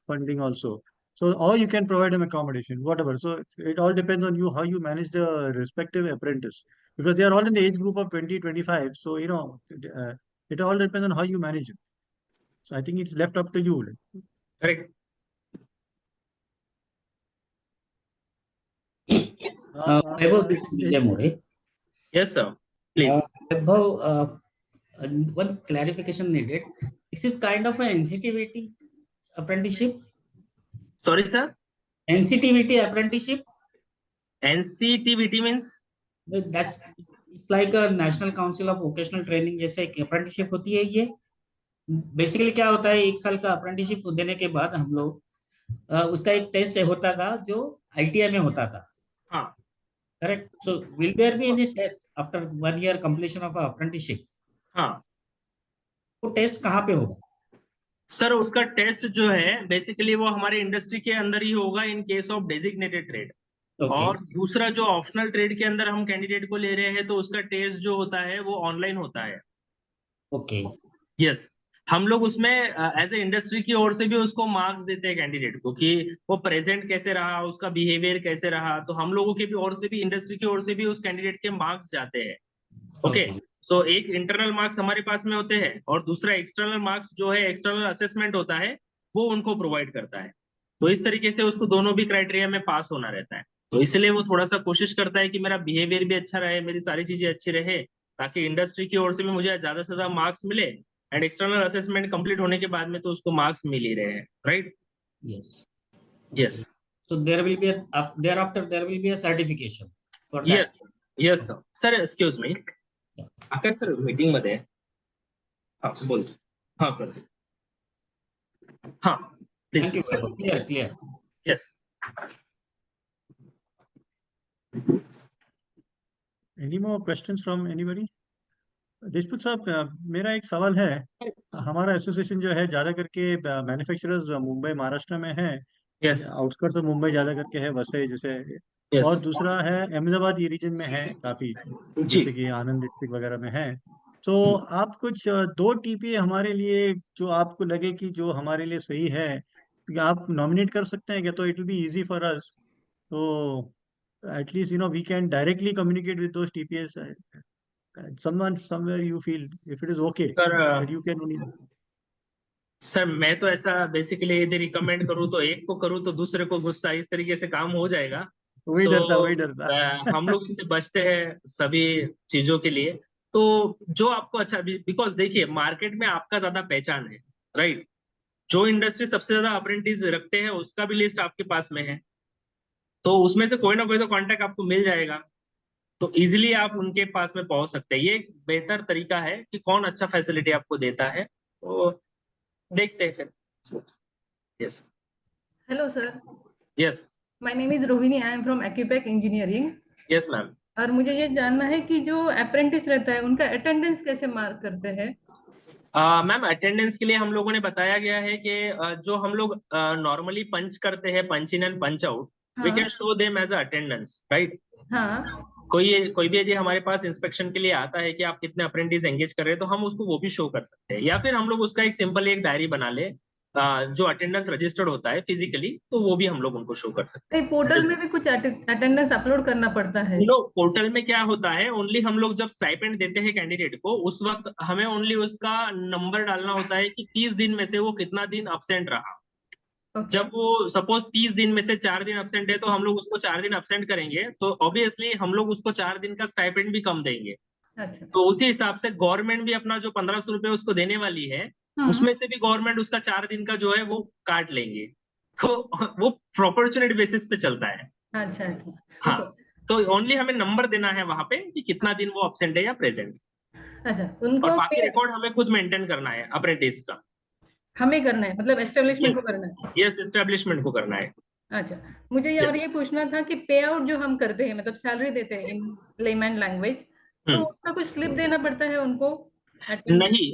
funding also. So, or you can provide him accommodation, whatever. So it all depends on you how you manage the respective apprentice, because they are all in the age group of 20, 25. So you know, it all depends on how you manage it. So I think it's left up to you. Correct. Vaibhav, this is Vijay More. Yes sir, please. Vaibhav, one clarification needed. This is kind of an NCTVT apprenticeship. Sorry sir, NCTVT apprenticeship. NCTVT means? That's it's like a National Council of Vocational Training जैसे एक apprenticeship होती है ये। Basically क्या होता है, 1 साल का अप्रेंटिसशिप देने के बाद हम लोग उसका एक टेस्ट होता था जो ITI में होता था। हाँ, correct. So will there be any test after 1 year completion of apprenticeship? हाँ वो टेस्ट कहाँ पे होगा? सर, उसका टेस्ट जो है बेसिकली वो हमारे इंडस्ट्री के अंदर ही होगा इन केस ऑफ डेजिग्नेटेड ट्रेड। और दूसरा जो ऑप्शनल ट्रेड के अंदर हम कैंडिडेट को ले रहे हैं तो उसका टेस्ट जो होता है वो ऑनलाइन होता है। ओके, यस, हम लोग उसमें एज ए इंडस्ट्री की ओर से भी उसको मार्क्स देते हैं कैंडिडेट को कि वो प्रेजेंट कैसे रहा, उसका बिहेवियर कैसे रहा। तो हम लोगों के भी ओर से भी, इंडस्ट्री की ओर से भी उस कैंडिडेट के मार्क्स जाते हैं। ओके, सो एक इंटरनल मार्क्स हमारे पास में होते हैं और दूसरा एक्सटर्नल मार्क्स जो है, एक्सटर्नल असेसमेंट होता है, वो उनको प्रोवाइड करता है। तो इस तरीके से उसको दोनों भी क्राइटेरिया में पास होना रहता है। तो इसलिए वो थोड़ा सा कोशिश करता है कि मेरा बिहेवियर भी अच्छा रहे, मेरी सारी चीजें अच्छी रहे, ताकि इंडस्ट्री की ओर से भी मुझे ज्यादा से ज्यादा मार्क्स मिले। एंड एक्सटर्नल असेसमेंट कंप्लीट होने के बाद में तो उसको मार्क्स मिल ही रहे हैं, right? Yes yes. So there will be thereafter there will be a certification for that. Yes yes sir, excuse me, Akash sir meeting मध्ये आहे. हाँ बोल. हाँ करते. हाँ please. Thank you, Vaibhav. Clear. Yes. Any more questions from anybody? Deshmukh साहब, मेरा एक सवाल है। हमारा एसोसिएशन जो है ज्यादा करके मैन्युफैक्चरर्स मुंबई महाराष्ट्र में है, यस आउटस्कर्ट्स ऑफ मुंबई ज्यादा करके है, वसई जैसे, यस और दूसरा है अहमदाबाद, ये रीजन में है काफी, जी. जैसे कि आनंद डिस्ट्रिक्ट वगैरह में है। तो आप कुछ 2 टीपीए हमारे लिए जो आपको लगे कि जो हमारे लिए सही है, कि आप नॉमिनेट कर सकते हैं क्या? तो it will be easy for us, तो at least you know we can directly communicate with those TPS, someone somewhere you feel if it is okay that you can only. Sir मैं तो ऐसा बेसिकली यदि रिकमेंड करूँ तो एक को करूँ तो दूसरे को गुस्सा, इस तरीके से काम हो जाएगा। वही डरता हम लोग इससे बचते हैं सभी चीजों के लिए। तो जो आपको अच्छा, बिकॉज देखिए मार्केट में आपका ज्यादा पहचान है, राइट? जो इंडस्ट्री सबसे ज्यादा अप्रेंटिस रखते हैं उसका भी लिस्ट आपके पास में है, तो उसमें से कोई ना कोई तो कांटेक्ट आपको मिल जाएगा, तो इजीली आप उनके पास में पहुंच सकते हैं। ये एक बेहतर तरीका है कि कौन अच्छा फैसिलिटी आपको देता है, तो देखते हैं फिर। Yes. Hello sir. Yes. My name is Rohini, I am from Accupack engineering. Yes ma'am. और मुझे ये जानना है कि जो अप्रेंटिस रहता है उनका अटेंडेंस कैसे मार्क करते हैं? मैम अटेंडेंस के लिए हम लोगों ने बताया गया है कि जो हम लोग नॉर्मली पंच करते हैं, punch in and punch out, we हाँ can show them as attendance, right? हाँ कोई भी यदि हमारे पास इंस्पेक्शन के लिए आता है कि आप कितने अप्रेंटिस एंगेज कर रहे हैं, तो हम उसको वो भी शो कर सकते हैं, या फिर हम लोग उसका एक सिंपल एक डायरी बना ले जो अटेंडेंस रजिस्टर्ड होता है फिजिकली, तो वो भी हम लोग उनको शो कर सकते नहीं, पोर्टल में भी कुछ अटेंडेंस अपलोड करना पड़ता है? हैं। नो, पोर्टल में क्या होता है, ओनली हम लोग जब स्टाइपेंड देते हैं कैंडिडेट को, उस वक्त हमें ओनली उसका नंबर डालना होता है कि 30 दिन में से वो कितना दिन एब्सेंट रहा। ओके। जब वो सपोज 30 दिन में से 4 दिन एब्सेंट है, तो हम लोग उसको 4 दिन एब्सेंट करेंगे, तो ऑब्वियसली हम लोग उसको 4 दिन का स्टाइपेंड भी कम देंगे। अच्छा। तो उसी हिसाब से गवर्नमेंट भी अपना जो 1500 रुपए उसको देने वाली है, उसमें से भी गवर्नमेंट उसका 4 दिन का जो है वो काट लेंगे। तो वो प्रोपोर्शनेट बेसिस पे चलता है। अच्छा अच्छा। हाँ, ओके। तो ओनली हमें नंबर देना है वहां पे कि कितना दिन वो एब्सेंट है या प्रेजेंट, अच्छा, और उनको बाकी रिकॉर्ड हमें खुद मेंटेन करना है अप्रेंटिस का। हमें करना है, मतलब एस्टेब्लिशमेंट को यस, करना है? यस, एस्टेब्लिशमेंट को करना है। अच्छा, मुझे ये और यस। ये पूछना था कि पे आउट जो हम करते हैं, मतलब सैलरी देते हैं इन लेमैन लैंग्वेज, तो उसका कुछ स्लिप देना पड़ता है उनको? नहीं,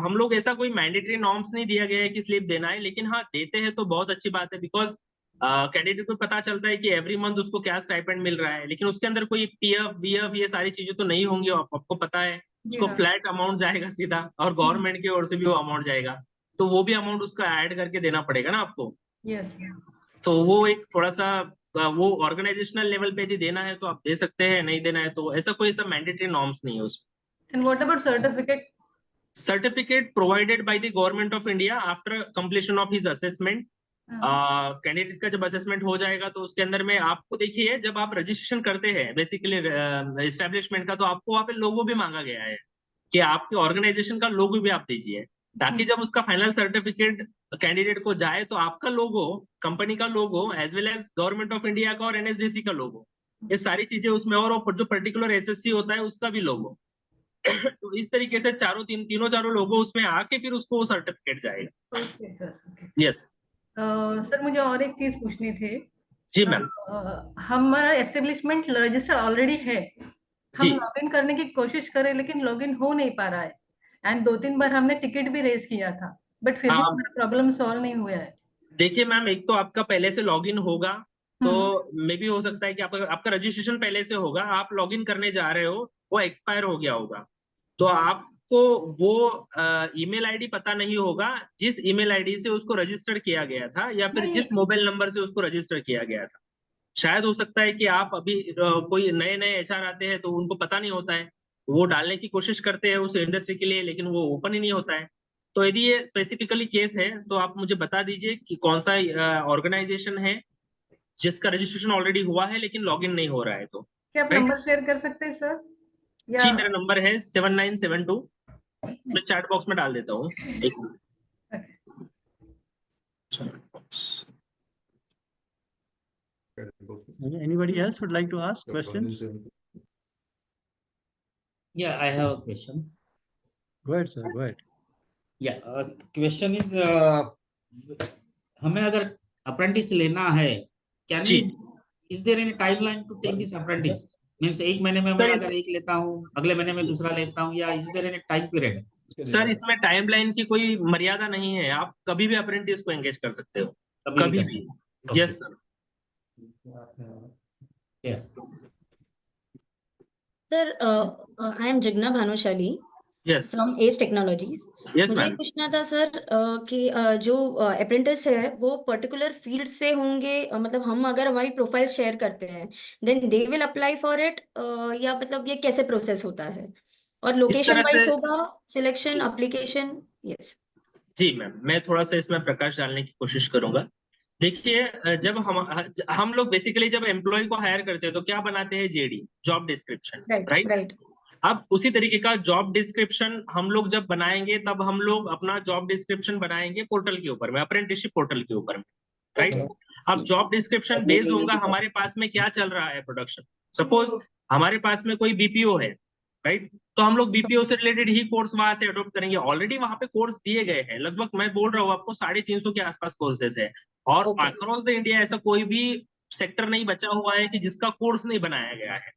हम लोग ऐसा कोई मैंडेटरी नॉर्म्स नहीं दिया गया है कि स्लिप देना है, लेकिन हाँ देते हैं तो बहुत अच्छी बात है, बिकॉज कैंडिडेट को पता चलता है कि एवरी मंथ उसको क्या स्टाइपेंड मिल रहा है, लेकिन उसके अंदर कोई पीएफ वीएफ ये सारी चीजें तो नहीं होंगी, आपको पता है। जी उसको हाँ। फ्लैट अमाउंट जाएगा सीधा, और गवर्नमेंट की ओर से भी वो अमाउंट जाएगा, तो वो भी अमाउंट उसका ऐड करके देना पड़ेगा ना आपको। यस। तो वो एक थोड़ा सा वो ऑर्गेनाइजेशनल लेवल पे यदि देना है तो आप दे सकते हैं, नहीं देना है तो ऐसा कोई सब मैंडेटरी नॉर्म्स नहीं है उसमें। And what about certificate? Certificate provided by the government of India after completion of his assessment. Candidate का जब असेसमेंट हो जाएगा तो उसके अंदर में आपको देखिए, जब आप रजिस्ट्रेशन करते हैं बेसिकली एस्टेब्लिशमेंट का, तो आपको वहाँ पे लोगो भी मांगा गया है कि आपके ऑर्गेनाइजेशन का लोगो भी आप दीजिए, ताकि जब उसका फाइनल सर्टिफिकेट कैंडिडेट को जाए तो आपका लोगो, कंपनी का logo, as well as government of India का और एनएसडीसी का लोगो, ये सारी चीजें उसमें, और जो पर्टिकुलर एसएससी होता है उसका भी लोगो। तो इस तरीके से तीनों चारों लोगों उसमें आके फिर उसको सर्टिफिकेट जाएगा। Okay sir, okay. Yes. Sir, मुझे और एक चीज पूछनी थी। जी मैम। हमारा एस्टेब्लिशमेंट रजिस्टर ऑलरेडी है, हम जी। लॉगिन करने की कोशिश करें लेकिन लॉगिन हो नहीं पा रहा है, एंड 2-3 बार हमने टिकट भी रेज किया था, बट फिर भी हमारा प्रॉब्लम सॉल्व नहीं हुआ है। देखिए मैम, एक तो आपका पहले से लॉगिन होगा, तो हम्म। मे भी हो सकता है कि आपका रजिस्ट्रेशन पहले से होगा, आप लॉगिन करने जा रहे हो, वो एक्सपायर हो गया होगा, तो आपको वो ईमेल आईडी पता नहीं होगा जिस ईमेल आईडी से उसको रजिस्टर किया गया था, या फिर नहीं। जिस मोबाइल नंबर से उसको रजिस्टर किया गया था। शायद हो सकता है कि आप अभी कोई नए नए एचआर आते हैं तो उनको पता नहीं होता है, वो डालने की कोशिश करते हैं उस इंडस्ट्री के लिए, लेकिन वो ओपन ही नहीं होता है। तो यदि ये स्पेसिफिकली केस है तो आप मुझे बता दीजिए कि कौन सा ऑर्गेनाइजेशन है जिसका रजिस्ट्रेशन ऑलरेडी हुआ है लेकिन लॉगिन नहीं हो रहा है, तो क्या आप राइट। नंबर शेयर कर सकते हैं सर? जी, या मेरा नंबर है 7972, मैं चैट बॉक्स में डाल देता हूँ, एक minute. Anybody else would like to ask questions? Yeah, I have a question. Go ahead, sir. Go ahead. Yeah, question is, हमें अगर अप्रेंटिस लेना है, कैन जी। Is there any timeline to take this apprentice? Means एक महीने में मैं अगर एक लेता हूँ, अगले महीने में दूसरा लेता हूँ, या is there any time period? Sir, इसमें टाइमलाइन की कोई मर्यादा नहीं है, आप कभी भी अप्रेंटिस को एंगेज कर सकते हो, कभी भी। Yes sir. Sir, I am Jagna Bhanushali yes. From S technologies. Yes मुझे मैम। पूछना था सर कि जो अप्रेंटिस है वो पर्टिकुलर फील्ड से होंगे, मतलब हम अगर हमारी प्रोफाइल शेयर करते हैं then they will apply for it, या मतलब ये कैसे प्रोसेस होता है, और इस लोकेशन तरह वाइज से होगा सिलेक्शन जी, एप्लीकेशन? यस जी मैम, मैं थोड़ा सा इसमें प्रकाश डालने की कोशिश करूंगा। देखिए, जब हम लोग बेसिकली जब एम्प्लॉय को हायर करते हैं तो क्या बनाते हैं, JD, job description, right right. Right. अब उसी तरीके का जॉब डिस्क्रिप्शन हम लोग जब बनाएंगे, तब हम लोग अपना जॉब डिस्क्रिप्शन बनाएंगे पोर्टल के ऊपर में, अप्रेंटिसशिप पोर्टल के ऊपर में, राइट। अब जॉब डिस्क्रिप्शन बेस्ड होगा हमारे पास में क्या चल रहा है प्रोडक्शन। सपोज हमारे पास में कोई बीपीओ है, राइट, तो हम लोग बीपीओ से रिलेटेड ही कोर्स वहां से अडॉप्ट करेंगे। ऑलरेडी वहां पे कोर्स दिए गए हैं, लगभग मैं बोल रहा हूँ आपको 350 के आसपास कोर्सेज है, और अक्रॉस द इंडिया ऐसा कोई भी सेक्टर नहीं बचा हुआ है कि जिसका कोर्स नहीं बनाया गया है।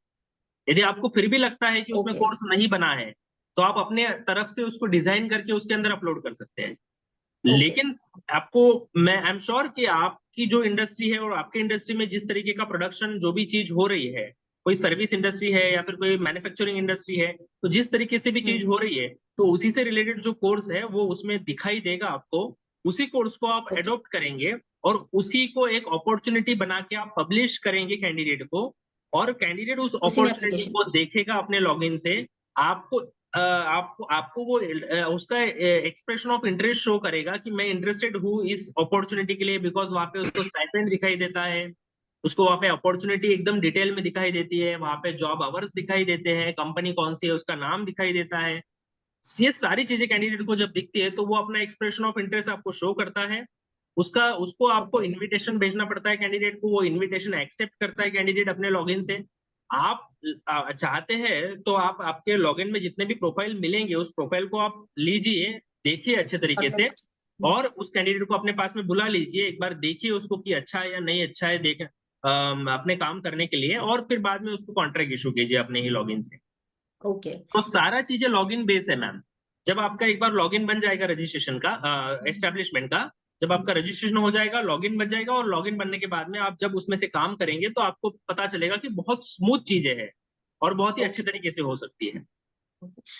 यदि आपको फिर भी लगता है कि उसमें कोर्स नहीं बना है, तो आप अपने तरफ से उसको डिजाइन करके उसके अंदर अपलोड कर सकते हैं। Okay. लेकिन आपको मैं आई एम श्योर कि आपकी जो इंडस्ट्री है और आपके इंडस्ट्री में जिस तरीके का प्रोडक्शन जो भी चीज हो रही है, कोई सर्विस इंडस्ट्री है या फिर कोई मैन्युफैक्चरिंग इंडस्ट्री है, तो जिस तरीके से भी चीज हो रही है तो उसी से रिलेटेड जो कोर्स है वो उसमें दिखाई देगा आपको। उसी कोर्स को आप Okay. एडॉप्ट करेंगे और उसी को एक अपॉर्चुनिटी बना के आप पब्लिश करेंगे कैंडिडेट को, और कैंडिडेट उस उसी में अपॉर्चुनिटी application को देखेगा अपने लॉगिन से। आपको आपको वो उसका एक्सप्रेशन ऑफ इंटरेस्ट शो करेगा कि मैं इंटरेस्टेड हूँ इस अपॉर्चुनिटी के लिए, बिकॉज वहां पे उसको स्टाइपेंड दिखाई देता है, उसको वहां पे अपॉर्चुनिटी एकदम डिटेल में दिखाई देती है, वहां पे जॉब आवर्स दिखाई देते हैं, कंपनी कौन सी है उसका नाम दिखाई देता है। ये सारी चीजें कैंडिडेट को जब दिखती है तो वो अपना एक्सप्रेशन ऑफ इंटरेस्ट आपको शो करता है। उसको आपको इनविटेशन भेजना पड़ता है कैंडिडेट को, वो इनविटेशन एक्सेप्ट करता है कैंडिडेट अपने लॉगिन से। आप चाहते हैं तो आप आपके लॉगिन में जितने भी प्रोफाइल मिलेंगे उस प्रोफाइल को आप लीजिए, देखिए अच्छे तरीके से, और उस कैंडिडेट को अपने पास में बुला लीजिए, एक बार देखिए उसको कि अच्छा है या नहीं अच्छा है देख अपने काम करने के लिए, और फिर बाद में उसको कॉन्ट्रैक्ट इशू कीजिए अपने ही लॉगिन से। ओके तो सारा चीजें लॉगिन बेस है मैम। जब आपका एक बार लॉगिन बन जाएगा रजिस्ट्रेशन का, एस्टेब्लिशमेंट का, जब आपका रजिस्ट्रेशन हो जाएगा, लॉगिन बन जाएगा, और लॉगिन बनने के बाद में आप जब उसमें से काम करेंगे तो आपको पता चलेगा कि बहुत स्मूथ चीजें हैं और बहुत ही अच्छे तरीके से हो सकती है।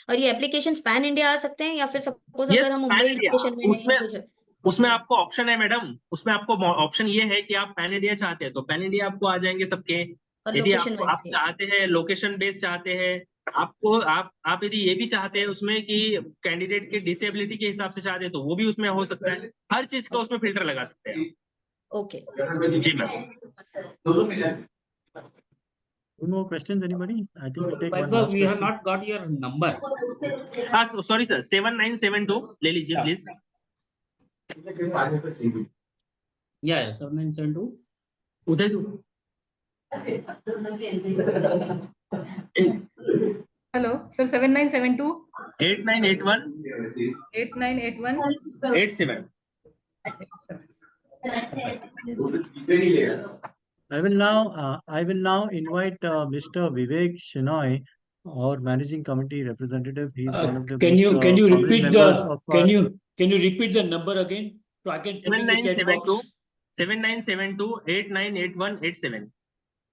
और ये एप्लीकेशंस पैन इंडिया आ सकते हैं या फिर सपोज Yes, अगर हम पैन मुंबई इंडिया। लोकेशन में हैं या उसमें कुछ उसमें Okay. आपको ऑप्शन है मैडम, उसमें आपको ऑप्शन ये है कि आप पैन इंडिया चाहते हैं तो पैन इंडिया आपको आ जाएंगे सबके। और यदि लोकेशन आपको वाइज आप चाहते हैं लोकेशन बेस्ड चाहते हैं, आपको आप यदि ये भी चाहते हैं उसमें कि कैंडिडेट की डिसेबिलिटी के हिसाब से चाहते हैं तो वो भी उसमें हो सकता है। हर चीज का उसमें फिल्टर लगा सकते हैं। Okay ji ma'am. Any more questions, anybody? I think we'll take one Vaibhav, last we have question. not got your number. हाँ सॉरी सर, 7972 ले लीजिए Yeah. प्लीज। Yeah, 7972. उदय तू hello sir 7972 8981 8981 87। I will now invite Mr. Vivek Shenoy, our managing committee representative. He is one of the Can most you prominent repeat members the of our. can you repeat the number again so I can put in the chat box? 7972 898187।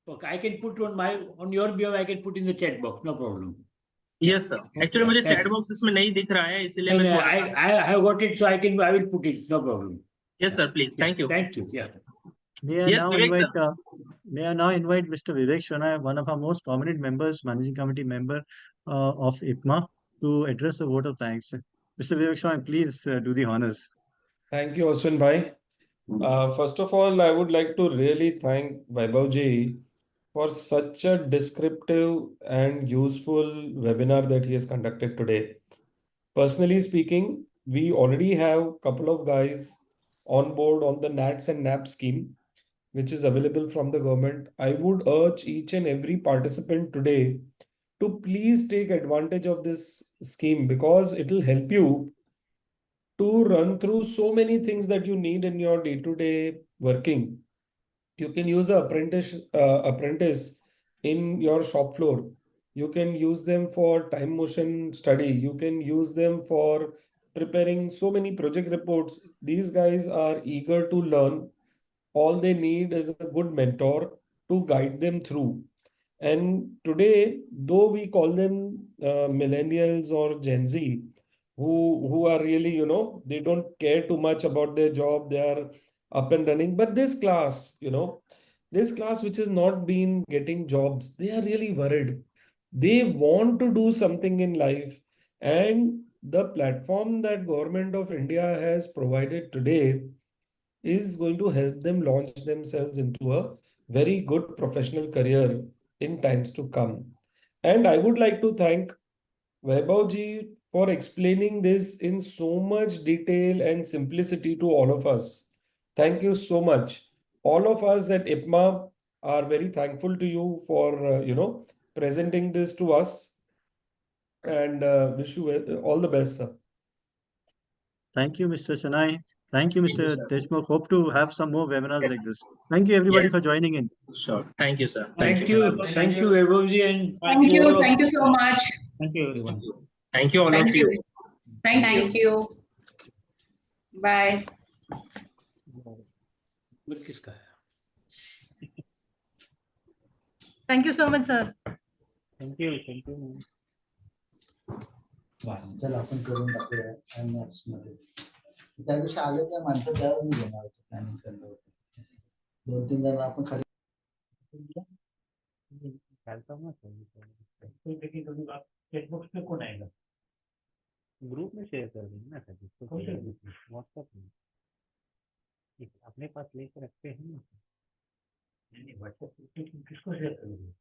Okay, I can put on your behalf. I can put in the chat box. No problem. Yes sir, actually मुझे Thank chat you. Box इसमें नहीं दिख रहा है इसलिए And, मैं थोड़ा I have got it, so I will put it. No problem. Yes sir please, thank you. Thank you. Yeah. May I Yes, now Vivek, invite sir. may I now invite Mr. Vivek Shenoy, one of our most prominent members, managing committee member of IPMA, to address a vote of thanks. Mr. Vivek Shenoy, please do the honors. Thank you, Ashwin bhai. First of all, I would like to really thank Vaibhav ji for such a descriptive and useful webinar that he has conducted today. Personally speaking, we already have a couple of guys on board on the NATS and NAP scheme, which is available from the government. I would urge each and every participant today to please take advantage of this scheme because it will help you to run through so many things that you need in your day-to-day working. You can use an apprentice in your shop floor. You can use them for time motion study. You can use them for preparing so many project reports. These guys are eager to learn. All they need is a good mentor to guide them through. And today, though we call them millennials or Gen Z, who are really, they don't care too much about their job, they are up and running. But this class, this class which has not been getting jobs, they are really worried. They want to do something in life. And the platform that Government of India has provided today is going to help them launch themselves into a very good professional career in times to come. And I would like to thank Vaibhav ji for explaining this in so much detail and simplicity to all of us. Thank you so much. All of us at IPMA are very thankful to you for, presenting this to us, and wish you all the best, sir. Thank you, Mr. Shenoy. Thank you, Mr. Deshmukh. Hope to have some more webinars like this. Thank you, everybody, Yes. for joining in. Sure, thank you sir, Thank you. Thank you, Vaibhav ji, and Thank to all of Thank you so much. Thank you, everyone. Thank you all of Thank you. you. Thank you. Bye. Bill किसका है? Thank you so much, sir. Thank you. Thank you. चल आपण करून टाकूया आणि मध्ये त्या दिवशी आले त्या माणसं त्यावर मी घेणार होतो प्लॅनिंग करणार होतो 2-3 जण आपण खाली चेकबुक पे कौन आएगा? ग्रुप में शेयर कर देंगे ना सर, व्हाट्सएप में अपने पास लेकर रखते हैं ना। नहीं व्हाट्सएप किसको शेयर करोगे?